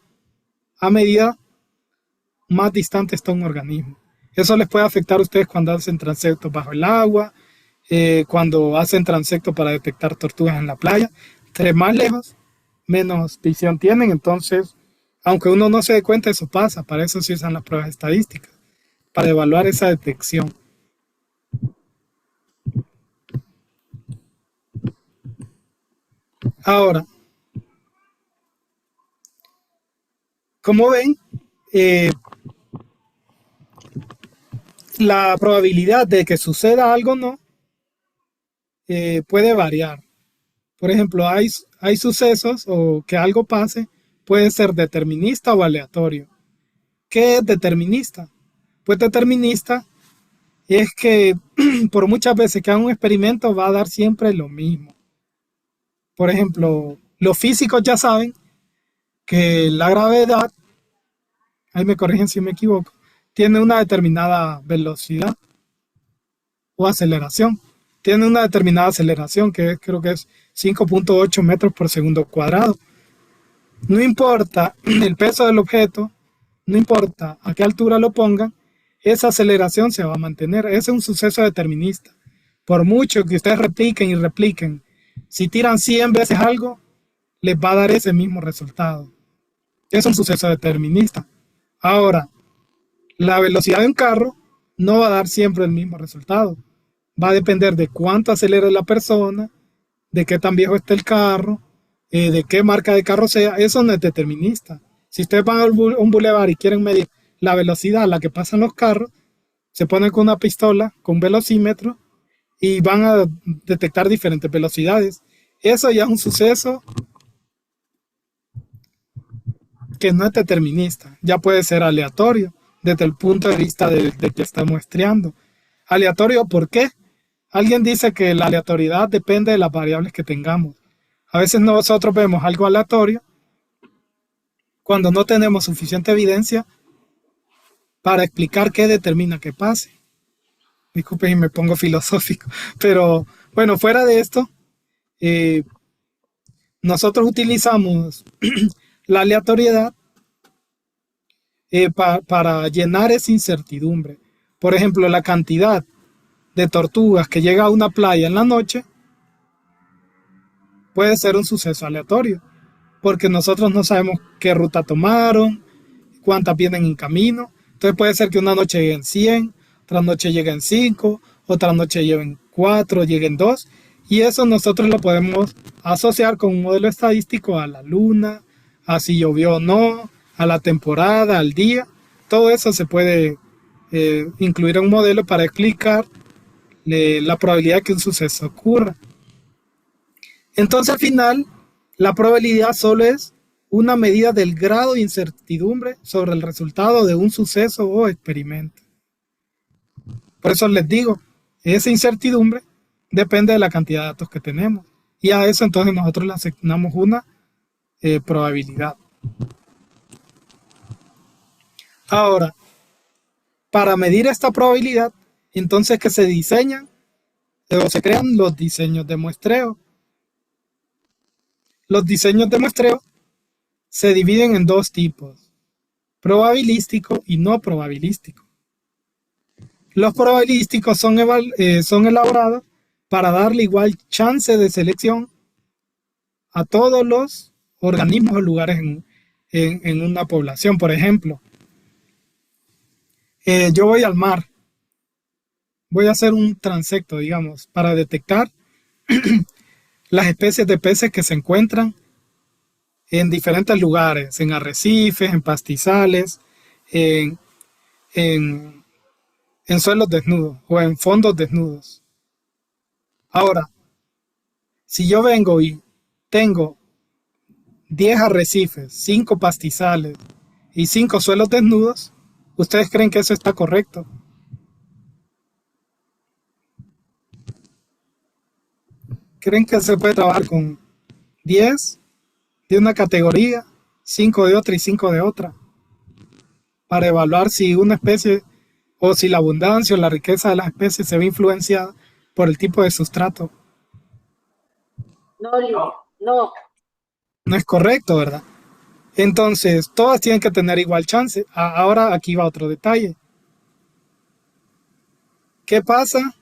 a medida más distante está un organismo. Eso les puede afectar a ustedes cuando hacen transectos bajo el agua, cuando hacen transectos para detectar tortugas en la playa. Entre más lejos, menos visión tienen. Entonces, aunque uno no se dé cuenta, eso pasa. Para eso se usan las pruebas estadísticas, para evaluar esa detección. Ahora, como ven, la probabilidad de que suceda algo no puede variar. Por ejemplo, hay sucesos o que algo pase, puede ser determinista o aleatorio. ¿Qué es determinista? Pues determinista es que por muchas veces que haga un experimento va a dar siempre lo mismo. Por ejemplo, los físicos ya saben que la gravedad, ahí me corrigen si me equivoco, tiene una determinada velocidad o aceleración. Tiene una determinada aceleración que creo que es 5.8 metros por segundo cuadrado. No importa el peso del objeto, no importa a qué altura lo pongan, esa aceleración se va a mantener. Ese es un suceso determinista. Por mucho que ustedes repliquen y repliquen, si tiran 100 veces algo, les va a dar ese mismo resultado. Es un suceso determinista. Ahora, la velocidad de un carro no va a dar siempre el mismo resultado. Va a depender de cuánto acelere la persona, de qué tan viejo esté el carro, de qué marca de carro sea. Eso no es determinista. Si ustedes van a un bulevar y quieren medir la velocidad a la que pasan los carros, se ponen con una pistola, con un velocímetro, y van a detectar diferentes velocidades. Eso ya es un suceso que no es determinista, ya puede ser aleatorio desde el punto de vista de que está muestreando. Aleatorio, ¿por qué? Alguien dice que la aleatoriedad depende de las variables que tengamos. A veces nosotros vemos algo aleatorio cuando no tenemos suficiente evidencia para explicar qué determina que pase. Disculpen si me pongo filosófico, pero bueno, fuera de esto, nosotros utilizamos la aleatoriedad para llenar esa incertidumbre. Por ejemplo, la cantidad de tortugas que llega a una playa en la noche puede ser un suceso aleatorio, porque nosotros no sabemos qué ruta tomaron, cuántas vienen en camino. Entonces puede ser que una noche lleguen 100, otra noche lleguen 5, otra noche llueven 4, lleguen 2, y eso nosotros lo podemos asociar con un modelo estadístico a la luna, a si llovió o no, a la temporada, al día. Todo eso se puede incluir en un modelo para explicar la probabilidad que un suceso ocurra. Entonces al final, la probabilidad solo es una medida del grado de incertidumbre sobre el resultado de un suceso o experimento. Por eso les digo, esa incertidumbre depende de la cantidad de datos que tenemos. Y a eso entonces nosotros le asignamos una probabilidad. Ahora, para medir esta probabilidad, entonces que se diseñan o se crean los diseños de muestreo. Los diseños de muestreo se dividen en dos tipos, probabilístico y no probabilístico. Los probabilísticos son elaborados para darle igual chance de selección a todos los organismos o lugares en una población. Por ejemplo, yo voy al mar, voy a hacer un transecto, digamos, para detectar las especies de peces que se encuentran en diferentes lugares, en arrecifes, en pastizales, en, en, en suelos desnudos o en fondos desnudos. Ahora, si yo vengo y tengo 10 arrecifes, 5 pastizales y 5 suelos desnudos, ¿ustedes creen que eso está correcto? ¿Creen que se puede trabajar con 10 de una categoría, 5 de otra y 5 de otra, para evaluar si una especie o si la abundancia o la riqueza de las especies se ve influenciada por el tipo de sustrato? No. No es correcto, ¿verdad? Entonces, todas tienen que tener igual chance. Ahora aquí va otro detalle. ¿Qué pasa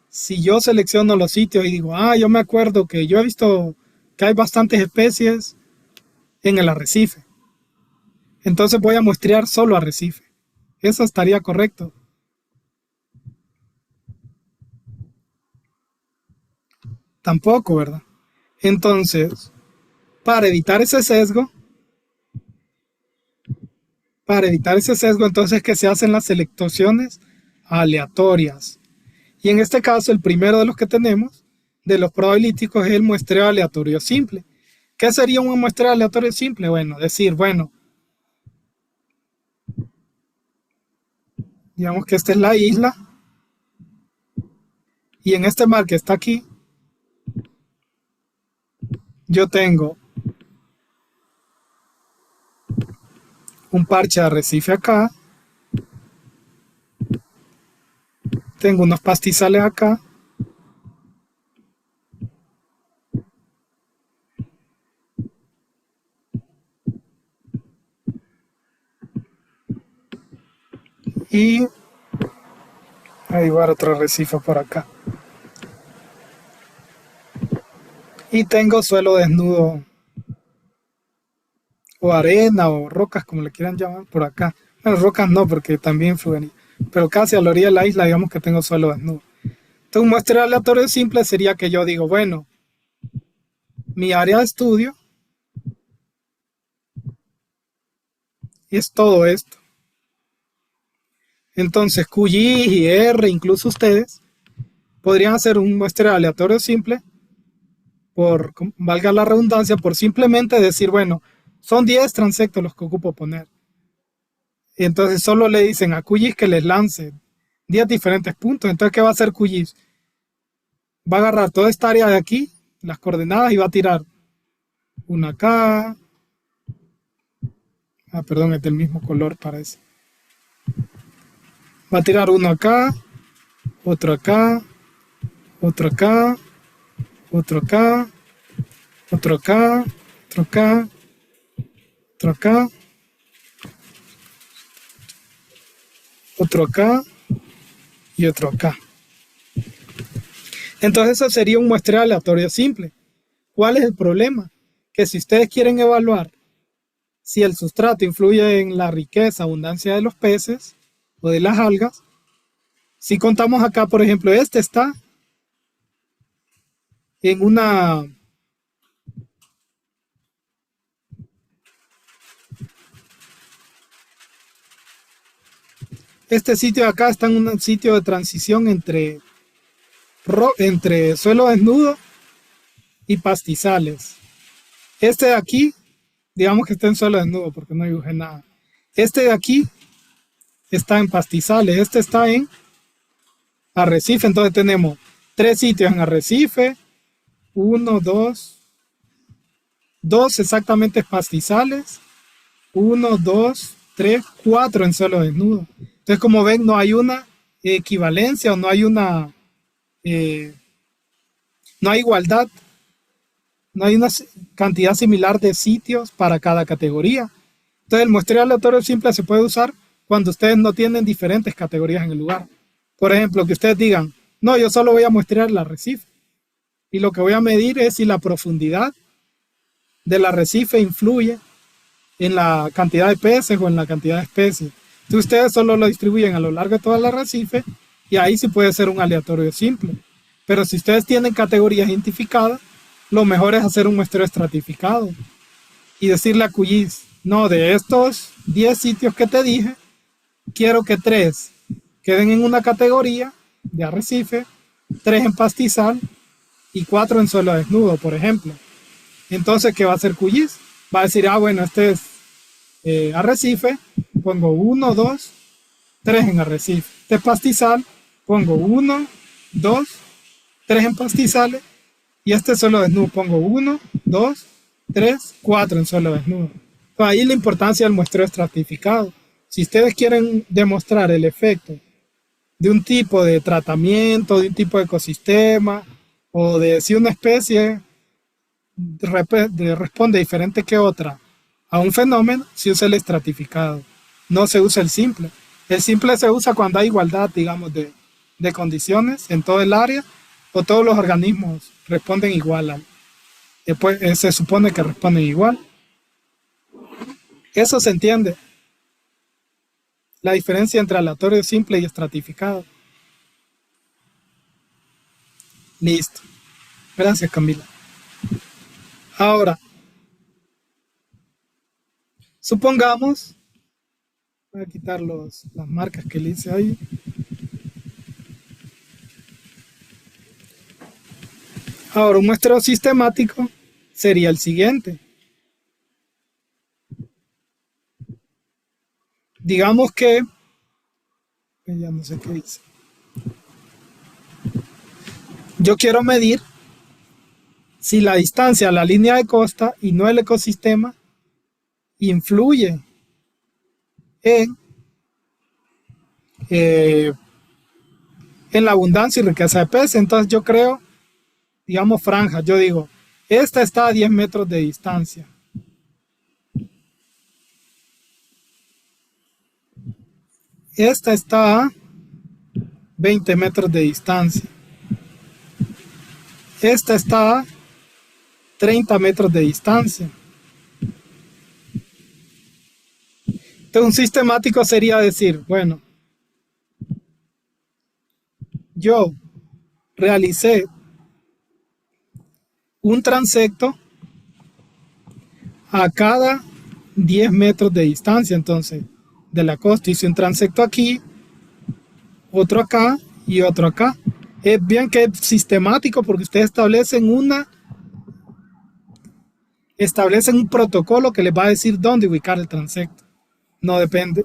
si yo selecciono los sitios y digo, yo me acuerdo que yo he visto que hay bastantes especies en el arrecife? Entonces voy a muestrear solo arrecife. ¿Eso estaría correcto? Tampoco, ¿verdad? Entonces, para evitar ese sesgo, entonces que se hacen las selecciones aleatorias. Y en este caso, el primero de los que tenemos, de los probabilísticos, es el muestreo aleatorio simple. ¿Qué sería un muestreo aleatorio simple? Bueno, digamos que esta es la isla, y en este mar que está aquí, yo tengo un parche de arrecife acá, tengo unos pastizales acá, y ahí va otro arrecife por acá. Y tengo suelo desnudo, o arena, o rocas, como le quieran llamar, por acá. Bueno, rocas no, porque también influyen, pero casi a la orilla de la isla, digamos que tengo suelo desnudo. Entonces, un muestreo aleatorio simple sería que yo digo, bueno, mi área de estudio es todo esto. Entonces, QI y R, incluso ustedes, podrían hacer un muestreo aleatorio simple, valga la redundancia, por simplemente decir, bueno, son 10 transectos los que ocupo poner. Y entonces solo le dicen a QGIS que les lance 10 diferentes puntos. Entonces, ¿qué va a hacer QGIS? Va a agarrar toda esta área de aquí, las coordenadas, y va a tirar una acá. Perdón, es del mismo color, parece. Va a tirar uno acá, otro acá, otro acá, otro acá, otro acá, otro acá, otro acá, otro acá y otro acá. Entonces eso sería un muestreo aleatorio simple. ¿Cuál es el problema? Que si ustedes quieren evaluar si el sustrato influye en la riqueza, abundancia de los peces o de las algas, Si contamos acá, por ejemplo, este está en una... Este sitio de acá está en un sitio de transición entre suelo desnudo y pastizales. Este de aquí, digamos que está en suelo desnudo porque no dibujé nada. Este de aquí está en pastizales, este está en arrecife, entonces tenemos 3 sitios en arrecife, 1, 2 exactamente pastizales, 1, 2, 3, 4 en suelo desnudo. Entonces, como ven, no hay una equivalencia o no hay una no hay igualdad, no hay una cantidad similar de sitios para cada categoría. Entonces, el muestreo aleatorio simple se puede usar cuando ustedes no tienen diferentes categorías en el lugar. Por ejemplo, que ustedes digan, no, yo solo voy a muestrear el arrecife y lo que voy a medir es si la profundidad del arrecife influye en la cantidad de peces o en la cantidad de especies. Entonces, ustedes solo lo distribuyen a lo largo de todo el arrecife y ahí sí puede ser un aleatorio simple. Pero si ustedes tienen categorías identificadas, lo mejor es hacer un muestreo estratificado y decirle a QGIS, no, de estos 10 sitios que te dije, quiero que 3 queden en una categoría de arrecife, 3 en pastizal y 4 en suelo desnudo, por ejemplo. Entonces, ¿qué va a hacer QGIS? Va a decir, ah, bueno, este es arrecife, pongo 1, 2, 3 en arrecife. Este es pastizal, pongo 1, 2, 3 en pastizales. Y este suelo desnudo, pongo 1, 2, 3, 4 en suelo desnudo. Entonces, ahí la importancia del muestreo estratificado. Si ustedes quieren demostrar el efecto de un tipo de tratamiento, de un tipo de ecosistema, o de si una especie responde diferente que otra a un fenómeno, se usa el estratificado, no se usa el simple. El simple se usa cuando hay igualdad, digamos, de condiciones en todo el área, o todos los organismos responden igual. Después se supone que responden igual. Eso se entiende. La diferencia entre aleatorio simple y estratificado. Listo. Gracias, Camila. Ahora, supongamos, voy a quitar las marcas que le hice ahí. Ahora, un muestreo sistemático sería el siguiente. Digamos que, ya no sé qué dice. Yo quiero medir si la distancia a la línea de costa y no el ecosistema influye en la abundancia y riqueza de peces. Entonces yo creo, digamos, franjas. Yo digo, esta está a 10 metros de distancia. Esta está a 20 metros de distancia. Esta está a 30 metros de distancia. Entonces, un sistemático sería decir, bueno, yo realicé un transecto a cada 10 metros de distancia. Entonces, de la costa hice un transecto aquí, otro acá y otro acá. Es bien que es sistemático porque ustedes establecen un protocolo que les va a decir dónde ubicar el transecto. No depende.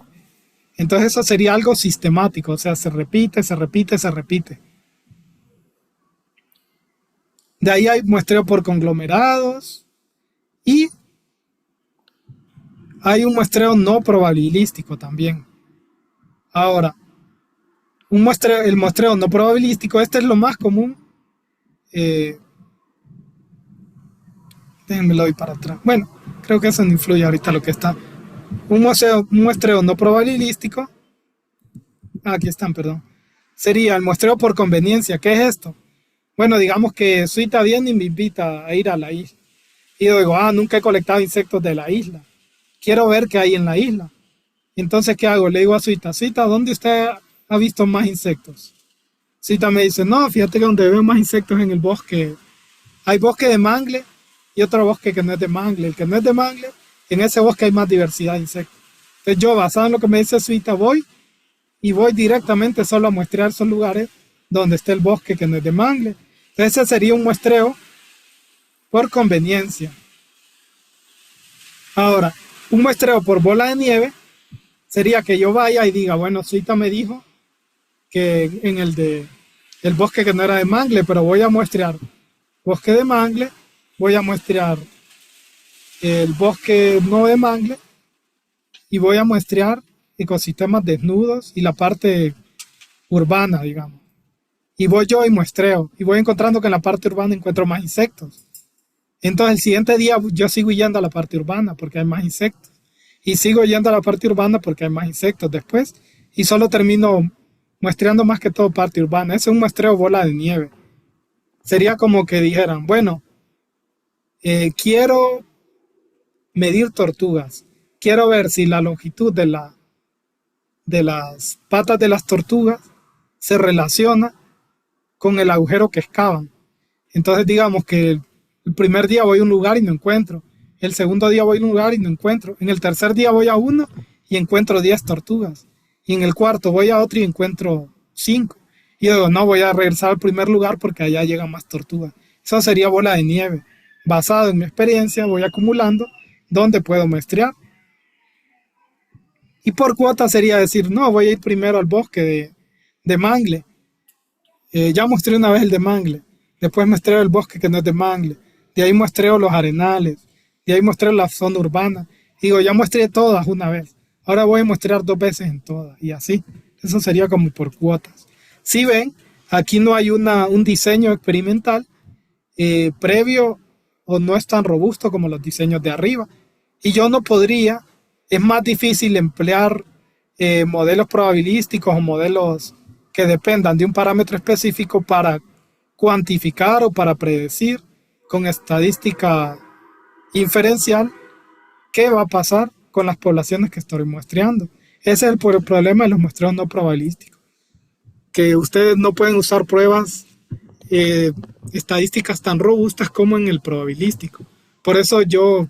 Entonces eso sería algo sistemático, o sea, se repite, se repite, se repite. De ahí hay muestreo por conglomerados y hay un muestreo no probabilístico también. Ahora, el muestreo no probabilístico, este es lo más común. Déjenme lo doy para atrás. Bueno, creo que eso no influye ahorita lo que está. Un muestreo no probabilístico. Aquí están, perdón. Sería el muestreo por conveniencia. ¿Qué es esto? Bueno, digamos que Suita viene y me invita a ir a la isla. Y yo digo, nunca he colectado insectos de la isla. Quiero ver qué hay en la isla. Entonces, ¿qué hago? Le digo a Suita, ¿dónde usted ha visto más insectos. Cita me dice, no, fíjate que donde veo más insectos en el bosque, hay bosque de mangle y otro bosque que no es de mangle. El que no es de mangle, en ese bosque hay más diversidad de insectos. Entonces yo, basado en lo que me dice Suita, voy directamente solo a muestrear esos lugares donde esté el bosque que no es de mangle. Entonces ese sería un muestreo por conveniencia. Ahora, un muestreo por bola de nieve sería que yo vaya y diga, bueno, Suita me dijo que en el bosque que no era de mangle, pero voy a muestrear bosque de mangle, voy a muestrear el bosque no de mangle y voy a muestrear ecosistemas desnudos y la parte urbana, digamos. Y voy yo y muestreo y voy encontrando que en la parte urbana encuentro más insectos. Entonces el siguiente día yo sigo yendo a la parte urbana porque hay más insectos. Y sigo yendo a la parte urbana porque hay más insectos después. Y solo termino muestreando más que todo parte urbana. Ese es un muestreo bola de nieve. Sería como que dijeran, bueno, quiero medir tortugas. Quiero ver si la longitud de las patas de las tortugas se relaciona con el agujero que excavan. Entonces digamos que el primer día voy a un lugar y no encuentro. El segundo día voy a un lugar y no encuentro. En el tercer día voy a uno y encuentro 10 tortugas. Y en el cuarto voy a otro y encuentro 5. Y digo, no, voy a regresar al primer lugar porque allá llegan más tortugas. Eso sería bola de nieve. Basado en mi experiencia, voy acumulando donde puedo muestrear. Y por cuota sería decir, no, voy a ir primero al bosque de mangle. Ya mostré una vez el de mangle. Después muestreo el bosque que no es de mangle. De ahí muestreo los arenales. De ahí muestreo la zona urbana. Digo, ya muestré todas una vez. Ahora voy a mostrar 2 veces en todas. Y así. Eso sería como por cuotas. Si ven, aquí no hay un diseño experimental previo o no es tan robusto como los diseños de arriba. Y yo no podría, es más difícil emplear modelos probabilísticos o modelos que dependan de un parámetro específico para cuantificar o para predecir con estadística inferencial qué va a pasar con las poblaciones que estoy muestreando. Ese es el problema de los muestreos no probabilísticos, que ustedes no pueden usar pruebas eh, estadísticas tan robustas como en el probabilístico. Por eso yo,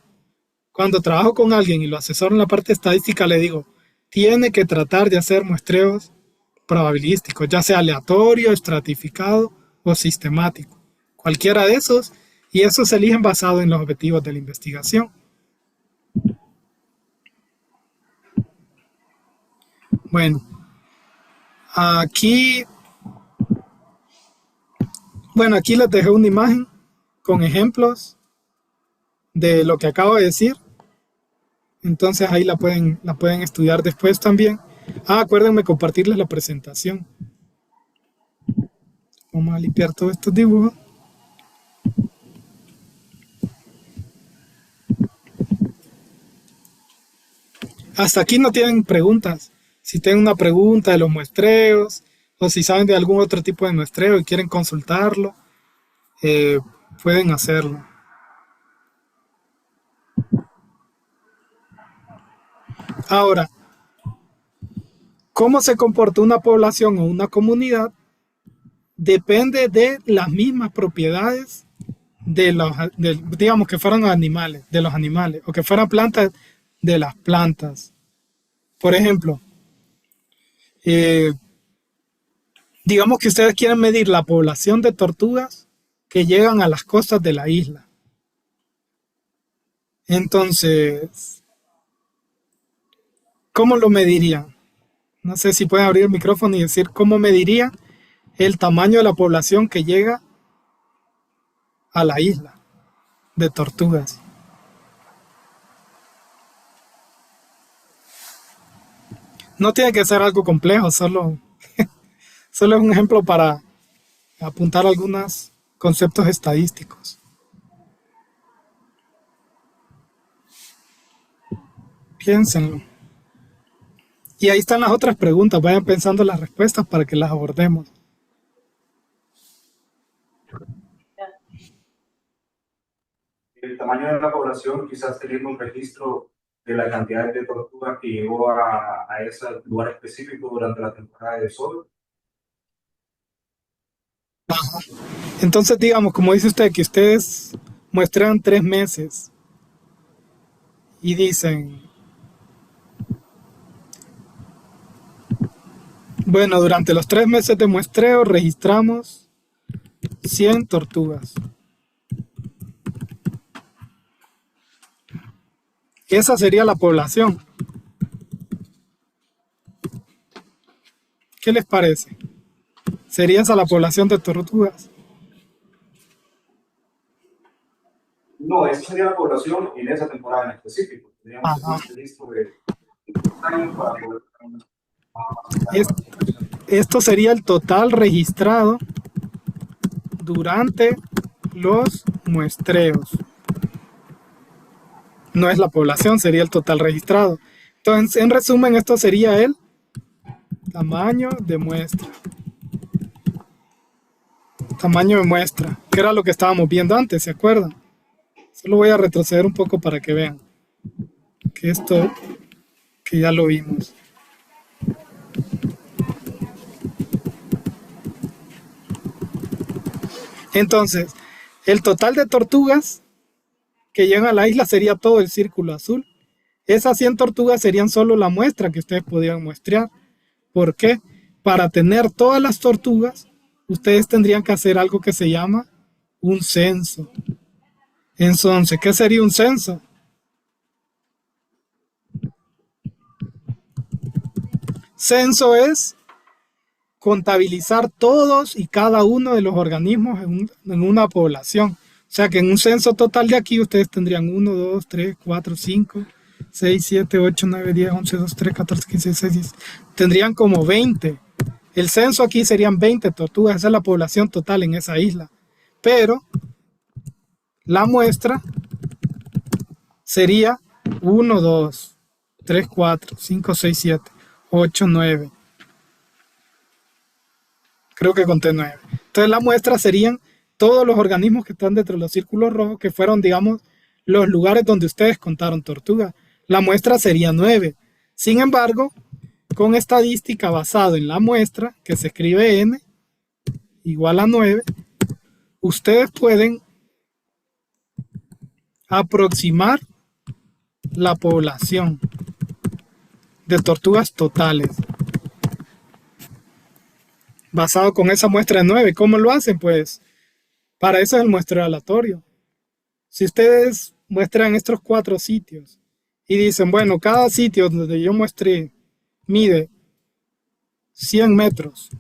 cuando trabajo con alguien y lo asesoro en la parte estadística, le digo, tiene que tratar de hacer muestreos probabilísticos, ya sea aleatorio, estratificado o sistemático. Cualquiera de esos, y esos se eligen basado en los objetivos de la investigación. Bueno, aquí, aquí les dejé una imagen con ejemplos de lo que acabo de decir. Entonces ahí la pueden estudiar después también. Acuérdenme compartirles la presentación. Vamos a limpiar todos estos dibujos. Hasta aquí no tienen preguntas. Si tienen una pregunta de los muestreos o si saben de algún otro tipo de muestreo y quieren consultarlo, pueden hacerlo. Ahora, ¿cómo se comporta una población o una comunidad? Depende de las mismas propiedades digamos que fueran animales, de los animales, o que fueran plantas de las plantas. Por ejemplo, digamos que ustedes quieren medir la población de tortugas que llegan a las costas de la isla. Entonces, ¿cómo lo medirían? No sé si pueden abrir el micrófono y decir cómo medirían el tamaño de la población que llega a la isla de tortugas. No tiene que ser algo complejo, solo es un ejemplo para apuntar algunos conceptos estadísticos. Piénsenlo. Y ahí están las otras preguntas. Vayan pensando las respuestas para que las abordemos. El tamaño de la población, quizás teniendo un registro de la cantidad de tortugas que llegó a a ese lugar específico durante la temporada de sol. Entonces, digamos, como dice usted, que ustedes muestran 3 meses y dicen, bueno, durante los 3 meses de muestreo registramos 100 tortugas. Esa sería la población. ¿Qué les parece? ¿Sería esa la población de tortugas? No, esa sería la población en esa temporada en específico. Tendríamos Ajá. que estar listo de años para poder Esto sería el total registrado durante los muestreos. No es la población, sería el total registrado. Entonces, en resumen, esto sería el tamaño de muestra. Tamaño de muestra, que era lo que estábamos viendo antes, ¿se acuerdan? Solo voy a retroceder un poco para que vean que esto, que ya lo vimos. Entonces, el total de tortugas que llegan a la isla sería todo el círculo azul. Esas 100 tortugas serían solo la muestra que ustedes podían muestrear. ¿Por qué? Para tener todas las tortugas, ustedes tendrían que hacer algo que se llama un censo. Entonces, ¿qué sería un censo? Censo es contabilizar todos y cada uno de los organismos en una población. O sea que en un censo total de aquí ustedes tendrían 1, 2, 3, 4, 5, 6, 7, 8, 9, 10, 11, 12, 13, 14, 15, 16, 17. Tendrían como 20. El censo aquí serían 20 tortugas. Esa es la población total en esa isla. Pero la muestra sería 1, 2, 3, 4, 5, 6, 7, 8, 9. Creo que conté 9. Entonces la muestra serían todos los organismos que están dentro de los círculos rojos, que fueron, digamos, los lugares donde ustedes contaron tortugas. La muestra sería 9. Sin embargo, con estadística basada en la muestra, que se escribe n igual a 9, ustedes pueden aproximar la población de tortugas totales. Basado con esa muestra de 9. ¿Cómo lo hacen? Pues para eso es el muestreo aleatorio. Si ustedes muestran estos 4 sitios y dicen, bueno, cada sitio donde yo muestré mide 100 metros,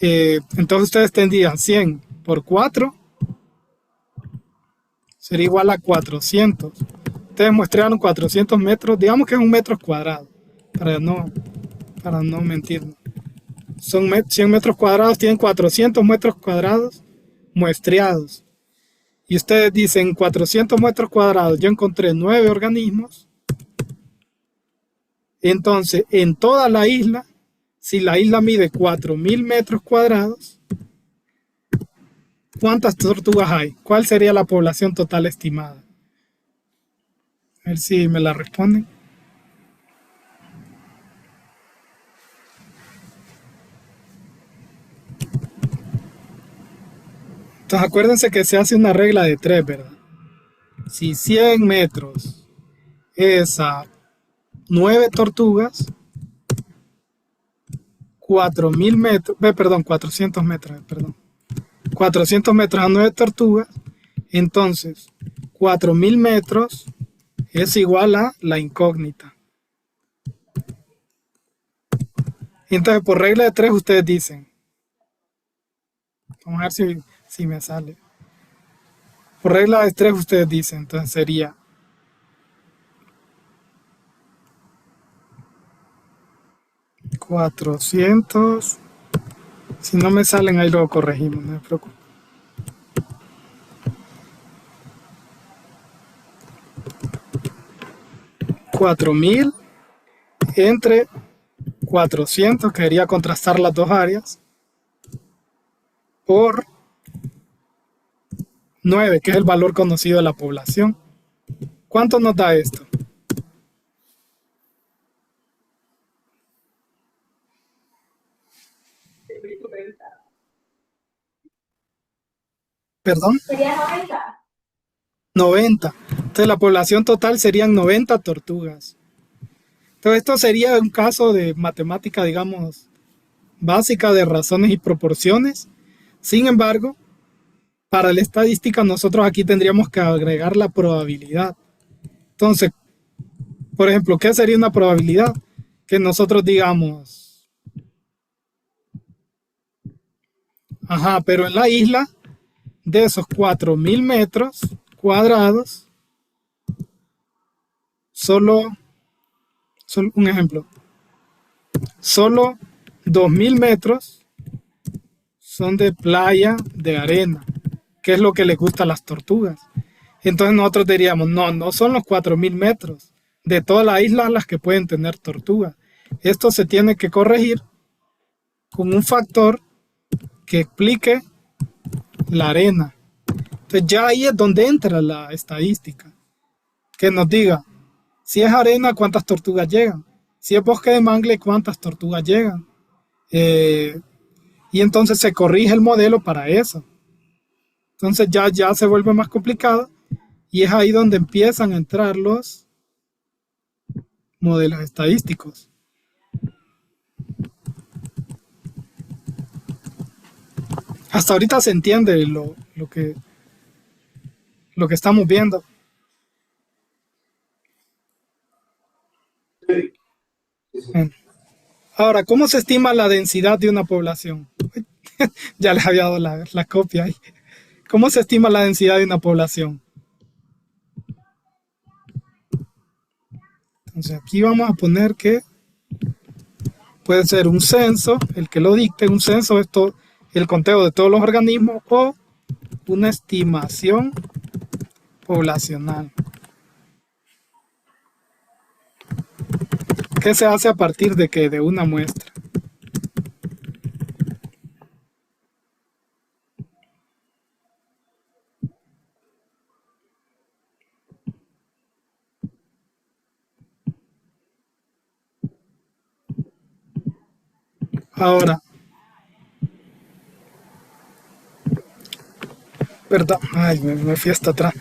entonces ustedes tendrían 100 por 4, sería igual a 400. Ustedes muestrearon 400 metros, digamos que es un metro cuadrado, para no mentir. Son 100 metros cuadrados, tienen 400 metros cuadrados muestreados. Y ustedes dicen 400 metros cuadrados, yo encontré 9 organismos. Entonces, en toda la isla, si la isla mide 4000 metros cuadrados, ¿cuántas tortugas hay? ¿Cuál sería la población total estimada? A ver si me la responden. Entonces acuérdense que se hace una regla de 3, ¿verdad? Si 100 metros es a 9 tortugas, 4000 metros, 400 metros, 400 metros a 9 tortugas, entonces 4000 metros es igual a la incógnita. Entonces por regla de 3 ustedes dicen, vamos a ver si me sale. Por regla de 3 ustedes dicen, entonces sería 400. Si no me salen, ahí lo corregimos, no me preocupe. $4000 entre 400, que quería contrastar las dos áreas, por 9, que es el valor conocido de la población. ¿Cuánto nos da esto? Perdón, Sería 90. 90. Entonces la población total serían 90 tortugas. Entonces esto sería un caso de matemática, digamos, básica de razones y proporciones. Sin embargo, para la estadística nosotros aquí tendríamos que agregar la probabilidad. Entonces, por ejemplo, ¿qué sería una probabilidad? Que nosotros digamos, ajá, pero en la isla de esos 4.000 metros cuadrados, solo un ejemplo, solo 2.000 metros son de playa de arena, que es lo que les gusta a las tortugas. Entonces nosotros diríamos, no, no son los 4.000 metros de toda la isla las que pueden tener tortugas. Esto se tiene que corregir con un factor que explique la arena. Entonces ya ahí es donde entra la estadística, que nos diga, si es arena, ¿cuántas tortugas llegan? Si es bosque de mangle, ¿cuántas tortugas llegan? Y entonces se corrige el modelo para eso. Entonces ya se vuelve más complicado y es ahí donde empiezan a entrar los modelos estadísticos. Hasta ahorita se entiende lo que estamos viendo. Sí. Sí, sí. Bien. Ahora, ¿cómo se estima la densidad de una población? Ya les había dado la copia ahí. ¿Cómo se estima la densidad de una población? Entonces aquí vamos a poner que puede ser un censo, el que lo dicte. Un censo es el conteo de todos los organismos, o una estimación poblacional, que se hace a partir de que de una muestra. Ahora, perdón, ay, me fui hasta atrás.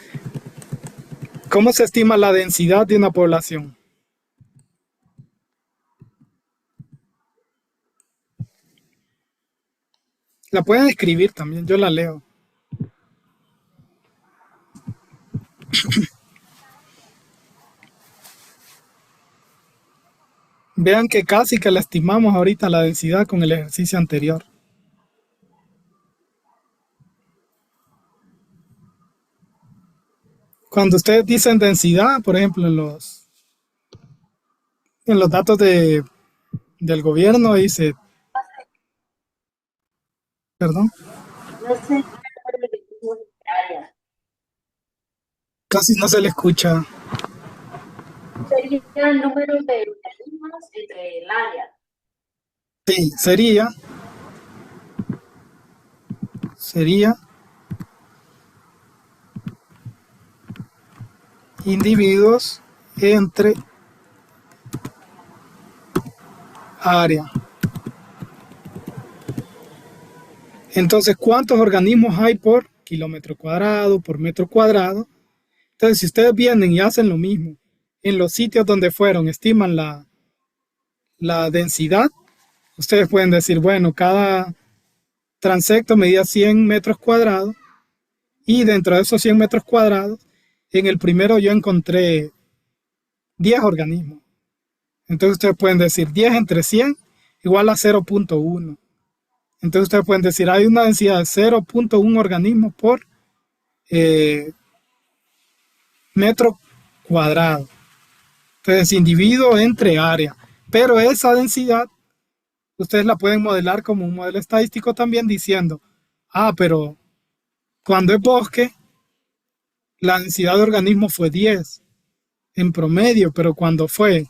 ¿Cómo se estima la densidad de una población? La pueden escribir también, yo la leo. Vean que casi que la estimamos ahorita la densidad con el ejercicio anterior. Cuando ustedes dicen densidad, por ejemplo, en los datos del gobierno dice, perdón, No sé. casi no se le escucha. Sería el número de organismos entre el área. Sí, sería individuos entre área. Entonces, ¿cuántos organismos hay por kilómetro cuadrado, por metro cuadrado? Entonces, si ustedes vienen y hacen lo mismo, en los sitios donde fueron, estiman la densidad, ustedes pueden decir, bueno, cada transecto medía 100 metros cuadrados, y dentro de esos 100 metros cuadrados, en el primero yo encontré 10 organismos. Entonces ustedes pueden decir 10 entre 100 igual a 0.1. Entonces ustedes pueden decir, hay una densidad de 0.1 organismos por metro cuadrado. Entonces, individuo entre área. Pero esa densidad, ustedes la pueden modelar como un modelo estadístico también diciendo, pero cuando es bosque, la densidad de organismos fue 10 en promedio, pero cuando fue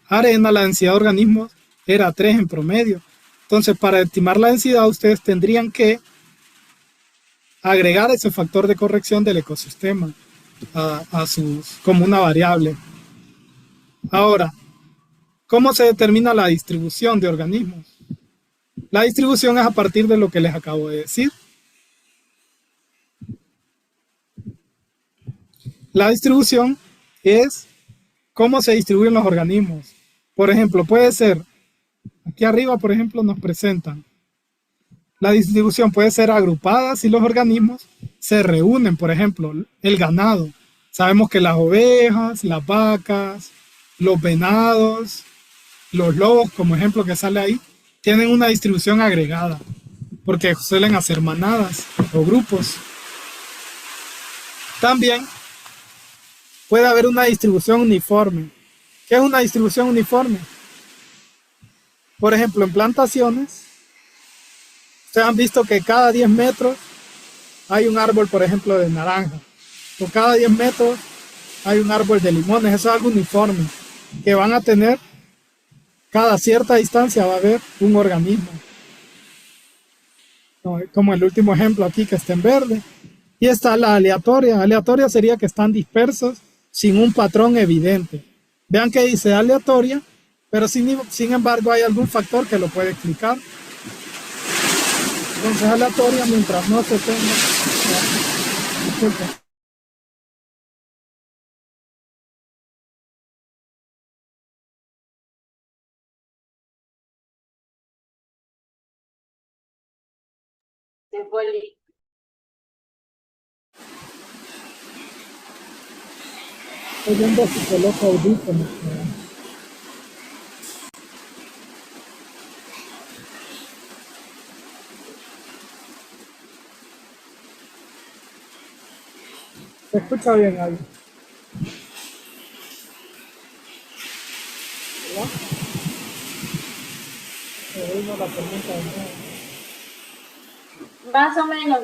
arena, la densidad de organismos era 3 en promedio. Entonces, para estimar la densidad, ustedes tendrían que agregar ese factor de corrección del ecosistema como una variable. Ahora, ¿Cómo se determina la distribución de organismos? La distribución es a partir de lo que les acabo de decir. La distribución es cómo se distribuyen los organismos. Por ejemplo, puede ser, aquí arriba, por ejemplo, nos presentan. La distribución puede ser agrupada si los organismos se reúnen, por ejemplo, el ganado. Sabemos que las ovejas, las vacas, los venados, los lobos, como ejemplo que sale ahí, tienen una distribución agregada, porque suelen hacer manadas o grupos. También puede haber una distribución uniforme. ¿Qué es una distribución uniforme? Por ejemplo, en plantaciones, ustedes han visto que cada 10 metros hay un árbol, por ejemplo, de naranja. O cada 10 metros hay un árbol de limones. Eso es algo uniforme, que van a tener, cada cierta distancia va a haber un organismo. Como el último ejemplo aquí que está en verde. Y está la aleatoria. Aleatoria sería que están dispersos sin un patrón evidente. Vean que dice aleatoria, pero sin embargo hay algún factor que lo puede explicar. Entonces aleatoria mientras no se tenga... Disculpen. Se fue el... Estoy viendo si coloco audífonos. Se escucha bien ahí. ¿Verdad? No la pregunta de nuevo. Más o menos,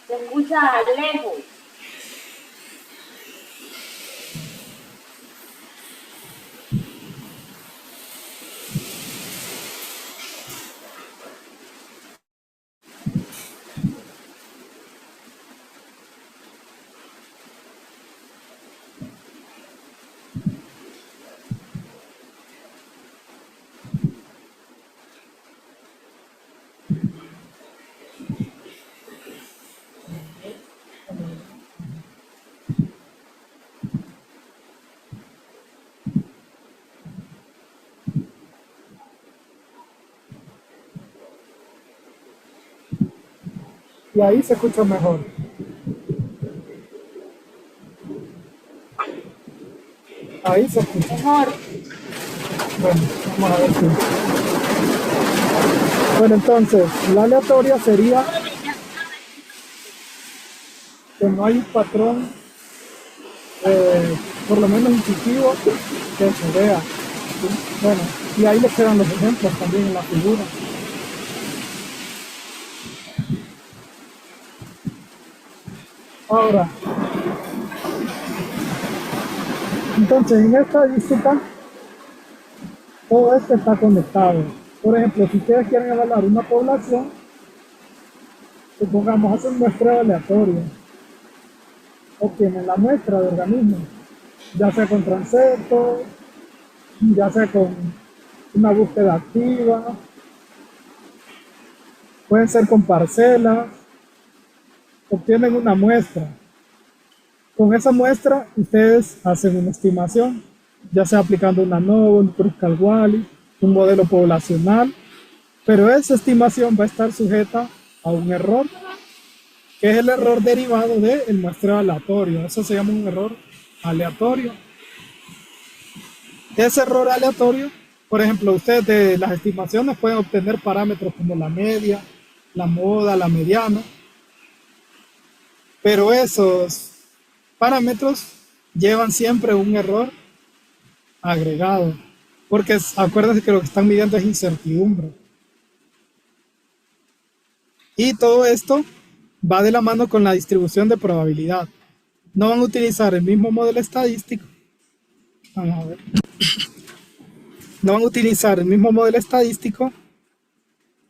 se escucha lejos. Y ahí se escucha mejor. Ahí se escucha. Mejor. Bueno, vamos a ver si. Bueno, entonces, la aleatoria sería que no hay un patrón, por lo menos intuitivo, que se vea. Bueno, y ahí les quedan los ejemplos también en la figura. Ahora, entonces en esta estadística, todo esto está conectado. Por ejemplo, si ustedes quieren evaluar una población, supongamos hacen un muestreo aleatorio, obtienen la muestra de organismos, ya sea con transectos, ya sea con una búsqueda activa, pueden ser con parcelas, obtienen una muestra. Con esa muestra ustedes hacen una estimación, ya sea aplicando una ANOVA, un Kruskal-Wallis, un modelo poblacional, pero esa estimación va a estar sujeta a un error, que es el error derivado del muestreo aleatorio. Eso se llama un error aleatorio. Ese error aleatorio, por ejemplo, ustedes de las estimaciones pueden obtener parámetros como la media, la moda, la mediana, pero esos parámetros llevan siempre un error agregado, porque acuérdense que lo que están midiendo es incertidumbre. Y todo esto va de la mano con la distribución de probabilidad. No van a utilizar el mismo modelo estadístico. Vamos a ver. No van a utilizar el mismo modelo estadístico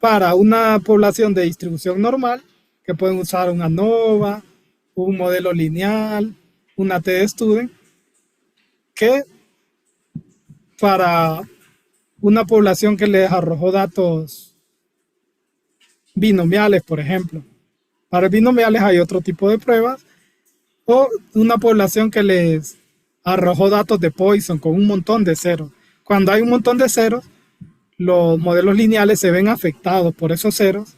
para una población de distribución normal, que pueden usar una ANOVA, un modelo lineal, una t-student, que para una población que les arrojó datos binomiales, por ejemplo. Para binomiales hay otro tipo de pruebas. O una población que les arrojó datos de Poisson con un montón de ceros. Cuando hay un montón de ceros, los modelos lineales se ven afectados por esos ceros.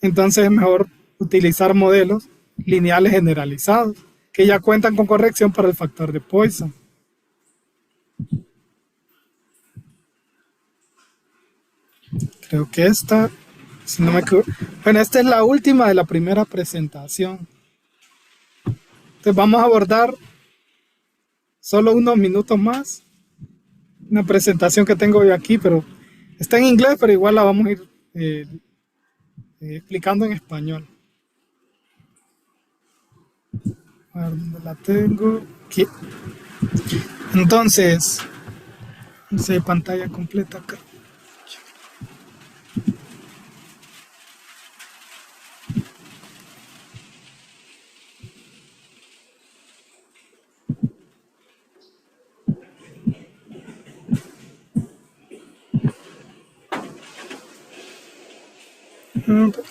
Entonces es mejor utilizar modelos lineales generalizados que ya cuentan con corrección para el factor de Poisson. Creo que esta, si no me equivoco, bueno, esta es la última de la primera presentación. Entonces vamos a abordar solo unos minutos más. Una presentación que tengo hoy aquí, pero está en inglés, pero igual la vamos a ir explicando en español. A ver, ¿dónde la tengo? Aquí. Entonces, no sé, pantalla completa acá.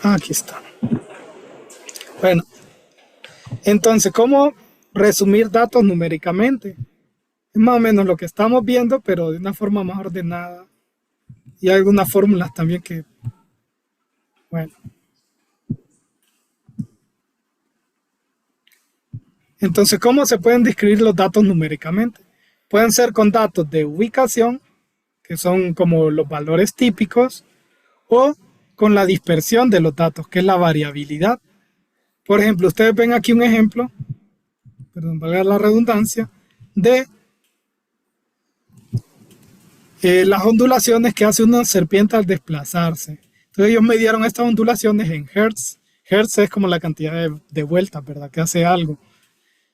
Aquí está. Bueno, entonces, ¿cómo resumir datos numéricamente? Es más o menos lo que estamos viendo, pero de una forma más ordenada. Y hay algunas fórmulas también que, bueno. Entonces, ¿cómo se pueden describir los datos numéricamente? Pueden ser con datos de ubicación, que son como los valores típicos, o con la dispersión de los datos, que es la variabilidad. Por ejemplo, ustedes ven aquí un ejemplo, perdón, valga la redundancia, de las ondulaciones que hace una serpiente al desplazarse. Entonces ellos midieron estas ondulaciones en Hertz. Hertz es como la cantidad de vueltas, ¿verdad?, que hace algo.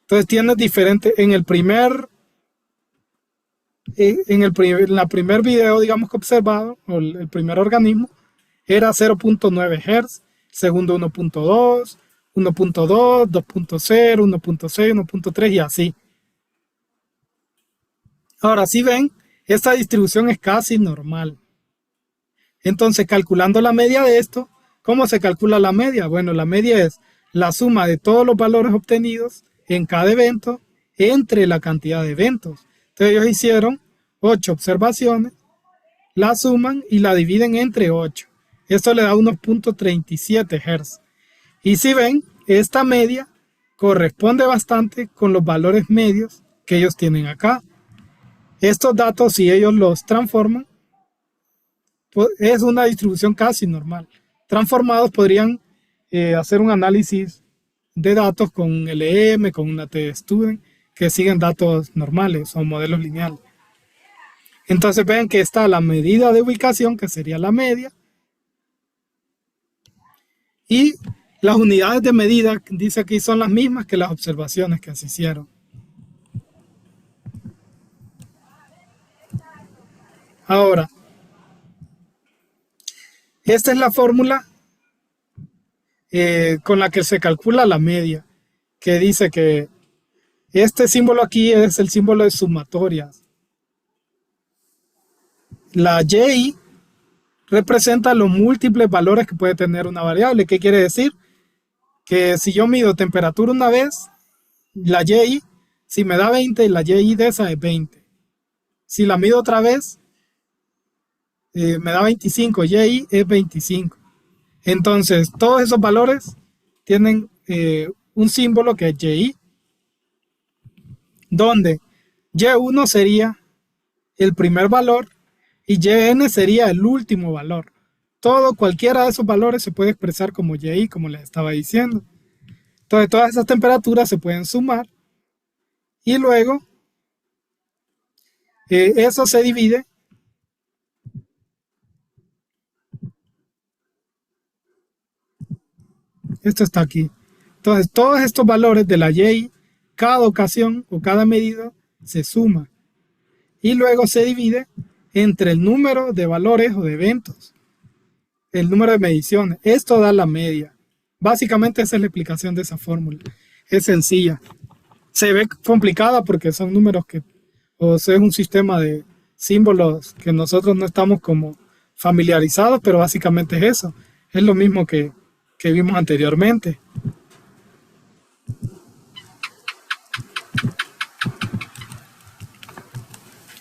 Entonces tienes diferente, en la primer video, digamos, que observado, o el primer organismo, era 0.9 Hz, segundo 1.2, 1.2, 2.0, 1.6, 1.3 y así. Ahora, si ven, esta distribución es casi normal. Entonces, calculando la media de esto, ¿cómo se calcula la media? Bueno, la media es la suma de todos los valores obtenidos en cada evento entre la cantidad de eventos. Entonces, ellos hicieron 8 observaciones, la suman y la dividen entre 8. Esto le da unos 0.37 Hz. Y si ven, esta media corresponde bastante con los valores medios que ellos tienen acá. Estos datos, si ellos los transforman, pues es una distribución casi normal. Transformados podrían hacer un análisis de datos con un LM, con una T-Student, que siguen datos normales o modelos lineales. Entonces ven que está la medida de ubicación, que sería la media, y las unidades de medida, dice aquí, son las mismas que las observaciones que se hicieron. Ahora, esta es la fórmula con la que se calcula la media, que dice que este símbolo aquí es el símbolo de sumatorias. La y representa los múltiples valores que puede tener una variable. ¿Qué quiere decir? Que si yo mido temperatura una vez, la y, si me da 20, la y de esa es 20. Si la mido otra vez, me da 25, y es 25. Entonces, todos esos valores tienen un símbolo que es y, donde y1 sería el primer valor y yn sería el último valor. Cualquiera de esos valores se puede expresar como y, como les estaba diciendo. Entonces, todas esas temperaturas se pueden sumar y luego eso se divide esto está aquí. Entonces, todos estos valores de la y, cada ocasión o cada medida se suma y luego se divide entre el número de valores o de eventos, el número de mediciones. Esto da la media. Básicamente esa es la explicación de esa fórmula. Es sencilla. Se ve complicada porque son números o sea, es un sistema de símbolos que nosotros no estamos como familiarizados, pero básicamente es eso. Es lo mismo que vimos anteriormente.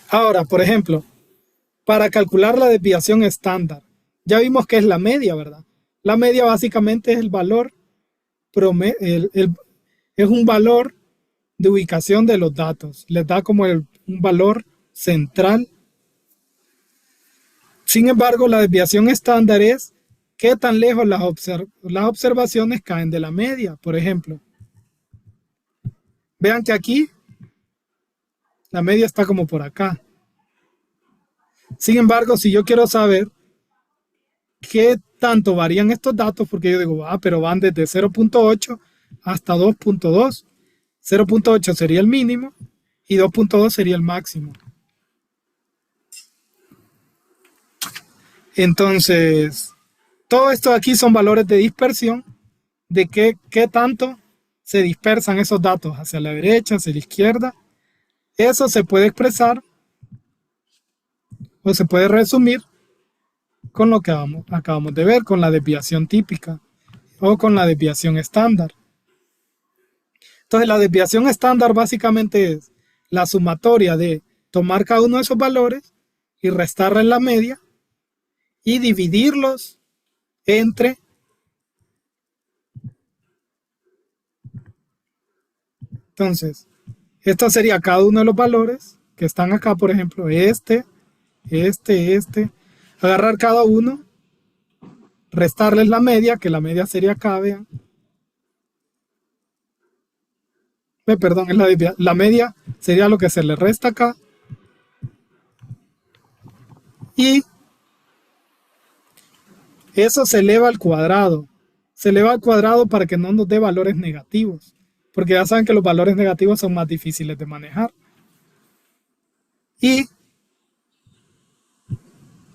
Ahora, por ejemplo, para calcular la desviación estándar, ya vimos que es la media, ¿verdad? La media básicamente es el valor es un valor de ubicación de los datos. Les da como un valor central. Sin embargo, la desviación estándar es qué tan lejos las observaciones caen de la media. Por ejemplo, vean que aquí la media está como por acá. Sin embargo, si yo quiero saber qué tanto varían estos datos, porque yo digo, pero van desde 0.8 hasta 2.2. 0.8 sería el mínimo y 2.2 sería el máximo. Entonces, todo esto aquí son valores de dispersión, de qué tanto se dispersan esos datos hacia la derecha, hacia la izquierda. Eso se puede expresar o se puede resumir con lo que acabamos de ver, con la desviación típica o con la desviación estándar. Entonces, la desviación estándar básicamente es la sumatoria de tomar cada uno de esos valores y restarle la media y dividirlos entre entonces, esto sería cada uno de los valores que están acá, por ejemplo, agarrar cada uno, restarles la media, que la media sería acá, vean. Perdón, es la media sería lo que se le resta acá. Y eso se eleva al cuadrado. Se eleva al cuadrado para que no nos dé valores negativos. Porque ya saben que los valores negativos son más difíciles de manejar. Y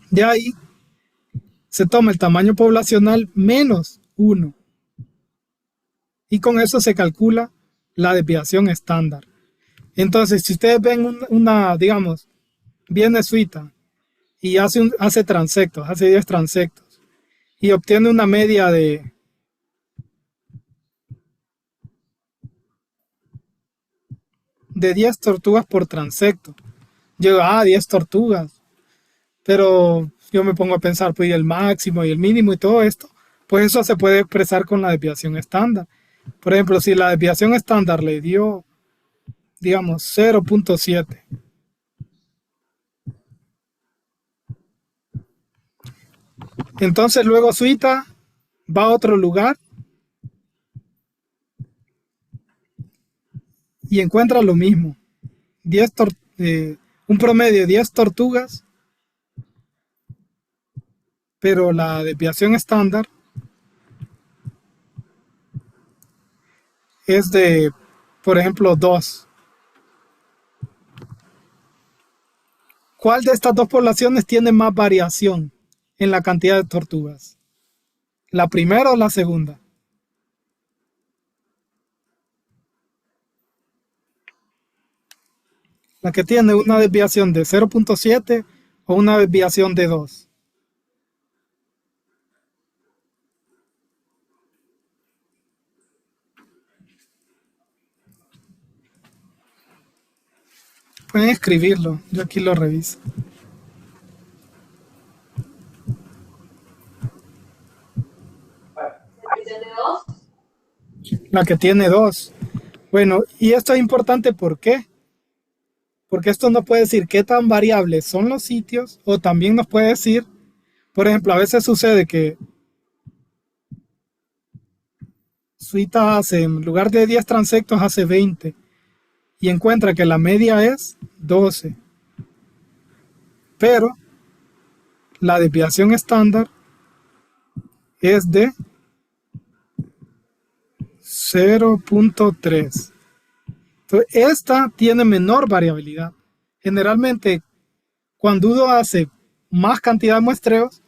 de ahí se toma el tamaño poblacional menos 1. Y con eso se calcula la desviación estándar. Entonces, si ustedes ven digamos, viene Suita y hace transectos, hace 10 transectos y obtiene una media de 10 tortugas por transecto. Yo digo, 10 tortugas. Pero yo me pongo a pensar, pues, y el máximo y el mínimo y todo esto, pues eso se puede expresar con la desviación estándar. Por ejemplo, si la desviación estándar le dio, digamos, 0.7. Entonces luego Suita va a otro lugar y encuentra lo mismo. Un promedio de 10 tortugas, pero la desviación estándar es de, por ejemplo, 2. ¿Cuál de estas dos poblaciones tiene más variación en la cantidad de tortugas? ¿La primera o la segunda? La que tiene una desviación de 0.7 o una desviación de 2. Pueden escribirlo, yo aquí lo reviso. La que tiene 2. Bueno, y esto es importante, ¿por qué? Porque esto nos puede decir qué tan variables son los sitios, o también nos puede decir, por ejemplo, a veces sucede que Suita hace, en lugar de 10 transectos, hace 20 y encuentra que la media es 12. Pero la desviación estándar es de 0.3. Entonces, esta tiene menor variabilidad. Generalmente, cuando uno hace más cantidad de muestreos,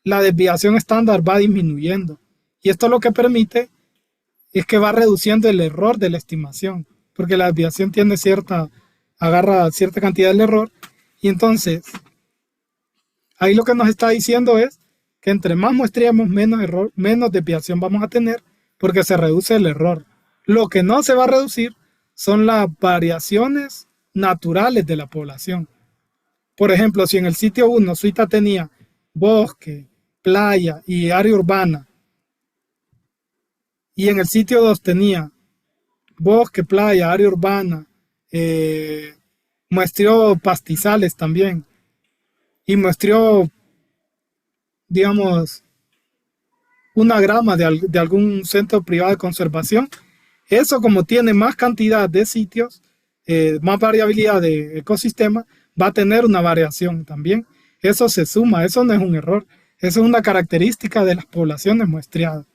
la desviación estándar va disminuyendo. Y esto lo que permite es que va reduciendo el error de la estimación, porque la desviación agarra cierta cantidad del error Y entonces, ahí lo que nos está diciendo es que entre más muestreemos, menos error, menos desviación vamos a tener, porque se reduce el error. Lo que no se va a reducir son las variaciones naturales de la población. Por ejemplo, si en el sitio 1 Suita tenía bosque, playa y área urbana, y en el sitio 2 tenía bosque, playa, área urbana, muestreó pastizales también, y muestreó, digamos, una grama de algún centro privado de conservación. Eso, como tiene más cantidad de sitios, más variabilidad de ecosistema, va a tener una variación también. Eso se suma, eso no es un error, eso es una característica de las poblaciones muestreadas.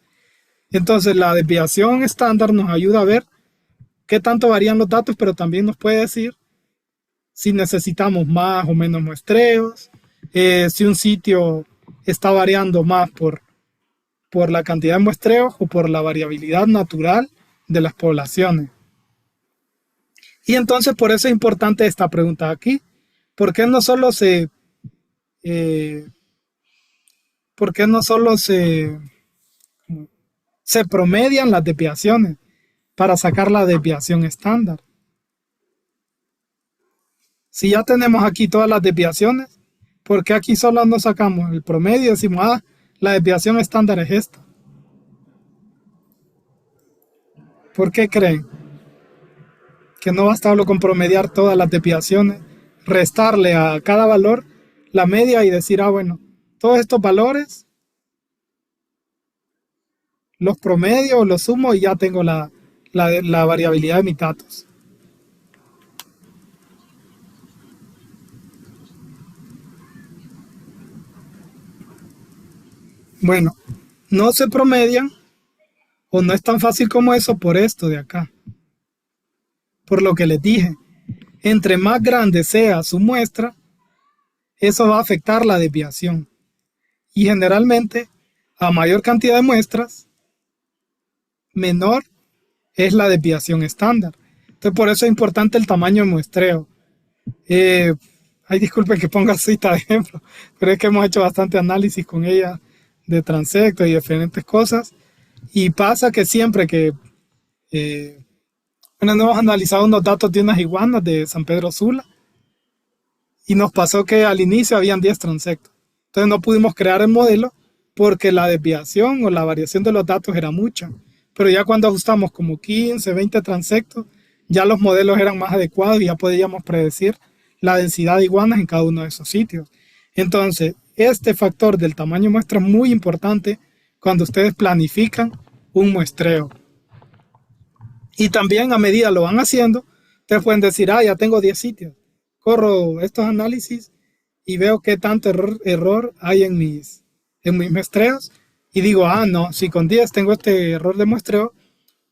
Entonces, la desviación estándar nos ayuda a ver qué tanto varían los datos, pero también nos puede decir si necesitamos más o menos muestreos, si un sitio está variando más por la cantidad de muestreos o por la variabilidad natural de las poblaciones. Y entonces por eso es importante esta pregunta aquí. ¿Por qué no solo se promedian las desviaciones para sacar la desviación estándar? Si ya tenemos aquí todas las desviaciones, ¿por qué aquí solo nos sacamos el promedio y decimos, la desviación estándar es esta? ¿Por qué creen? Que no basta solo con promediar todas las desviaciones, restarle a cada valor la media y decir, bueno, todos estos valores los promedio, los sumo y ya tengo la variabilidad de mis datos. Bueno, no se promedian o no es tan fácil como eso por esto de acá. Por lo que les dije, entre más grande sea su muestra, eso va a afectar la desviación. Y generalmente, a mayor cantidad de muestras, menor es la desviación estándar. Entonces, por eso es importante el tamaño de muestreo. Disculpen que ponga Suita de ejemplo, pero es que hemos hecho bastante análisis con ella de transectos y diferentes cosas. Y pasa que siempre que hemos analizado unos datos de unas iguanas de San Pedro Sula, y nos pasó que al inicio habían 10 transectos. Entonces no pudimos crear el modelo porque la desviación o la variación de los datos era mucha. Pero ya cuando ajustamos como 15, 20 transectos, ya los modelos eran más adecuados y ya podíamos predecir la densidad de iguanas en cada uno de esos sitios. Entonces, este factor del tamaño de muestra es muy importante cuando ustedes planifican un muestreo. Y también a medida lo van haciendo, ustedes pueden decir, ya tengo 10 sitios. Corro estos análisis y veo qué tanto error hay en mis muestreos. Y digo, no, si con 10 tengo este error de muestreo,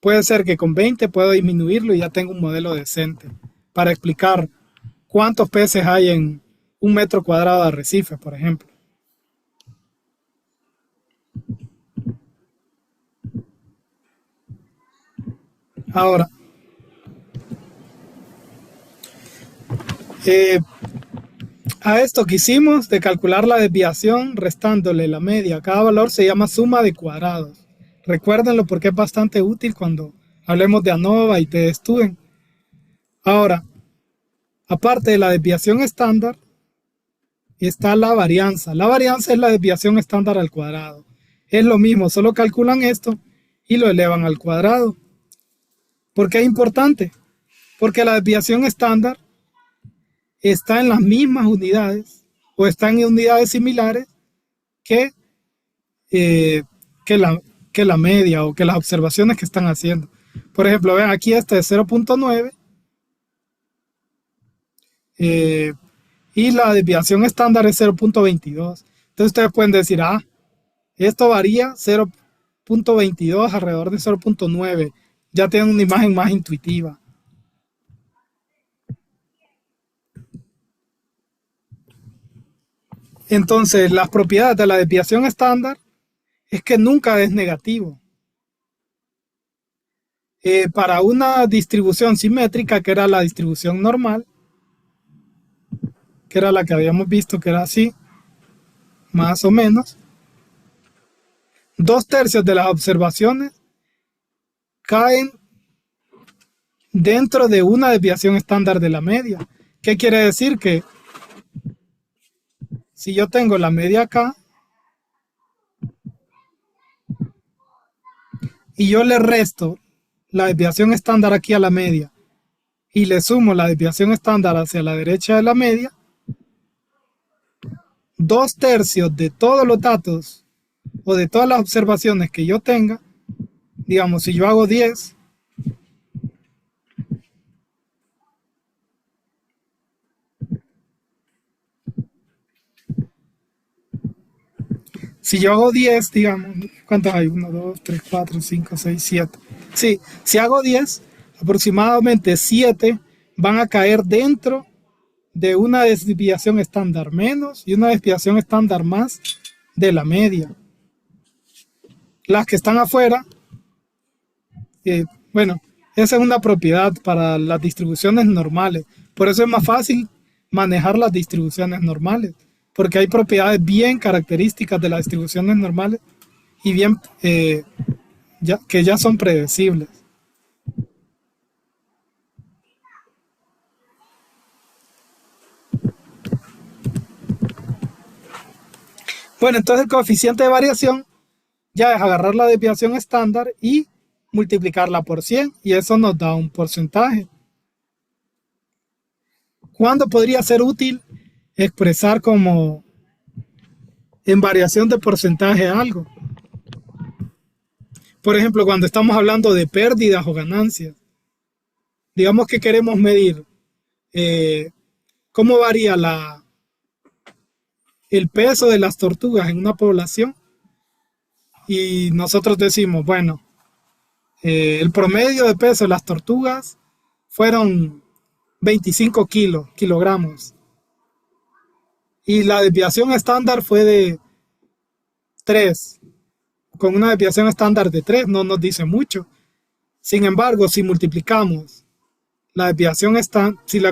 puede ser que con 20 puedo disminuirlo y ya tengo un modelo decente para explicar cuántos peces hay en 1 metro cuadrado de arrecife, por ejemplo. Ahora, a esto que hicimos de calcular la desviación restándole la media a cada valor se llama suma de cuadrados. Recuérdenlo porque es bastante útil cuando hablemos de ANOVA y TestStudent. Ahora, aparte de la desviación estándar, está la varianza. La varianza es la desviación estándar al cuadrado. Es lo mismo, solo calculan esto y lo elevan al cuadrado. ¿Por qué es importante? Porque la desviación estándar está en las mismas unidades o está en unidades similares que la media o que las observaciones que están haciendo. Por ejemplo, vean aquí este es 0.9 y la desviación estándar es 0.22. Entonces ustedes pueden decir, esto varía 0.22 alrededor de 0.9. Ya tienen una imagen más intuitiva. Entonces, las propiedades de la desviación estándar es que nunca es negativo. Para una distribución simétrica, que era la distribución normal, que era la que habíamos visto, que era así, más o menos. 2/3 de las observaciones caen dentro de una desviación estándar de la media. ¿Qué quiere decir? Que si yo tengo la media acá y yo le resto la desviación estándar aquí a la media y le sumo la desviación estándar hacia la derecha de la media, 2/3 de todos los datos o de todas las observaciones que yo tenga, digamos, si yo hago 10, si yo hago 10, digamos, ¿cuántos hay? 1, 2, 3, 4, 5, 6, 7. Sí, si hago 10, aproximadamente 7 van a caer dentro de una desviación estándar menos y una desviación estándar más de la media. Las que están afuera, bueno, esa es una propiedad para las distribuciones normales. Por eso es más fácil manejar las distribuciones normales, porque hay propiedades bien características de las distribuciones normales y bien que ya son predecibles. Bueno, entonces el coeficiente de variación ya es agarrar la desviación estándar y multiplicarla por 100 y eso nos da un porcentaje. ¿Cuándo podría ser útil expresar como en variación de porcentaje algo? Por ejemplo, cuando estamos hablando de pérdidas o ganancias. Digamos que queremos medir cómo varía el peso de las tortugas en una población y nosotros decimos, bueno, el promedio de peso de las tortugas fueron 25 kilogramos y la desviación estándar fue de 3. Con una desviación estándar de 3 no nos dice mucho. Sin embargo, si multiplicamos la desviación estándar, si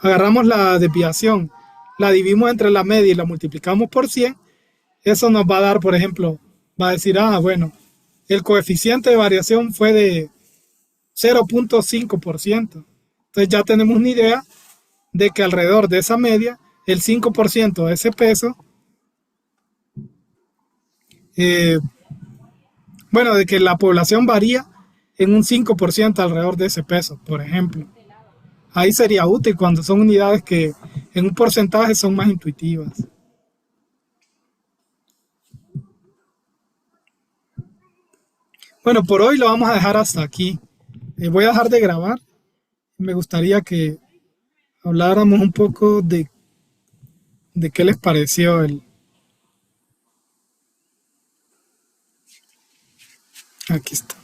agarramos la desviación, la dividimos entre la media y la multiplicamos por 100, eso nos va a dar, por ejemplo, va a decir, bueno, el coeficiente de variación fue de 0.5%. Entonces ya tenemos una idea de que alrededor de esa media, el 5% de ese peso, bueno, de que la población varía en un 5% alrededor de ese peso, por ejemplo. Ahí sería útil cuando son unidades que en un porcentaje son más intuitivas. Bueno, por hoy lo vamos a dejar hasta aquí. Voy a dejar de grabar. Me gustaría que habláramos un poco de qué les pareció Aquí está.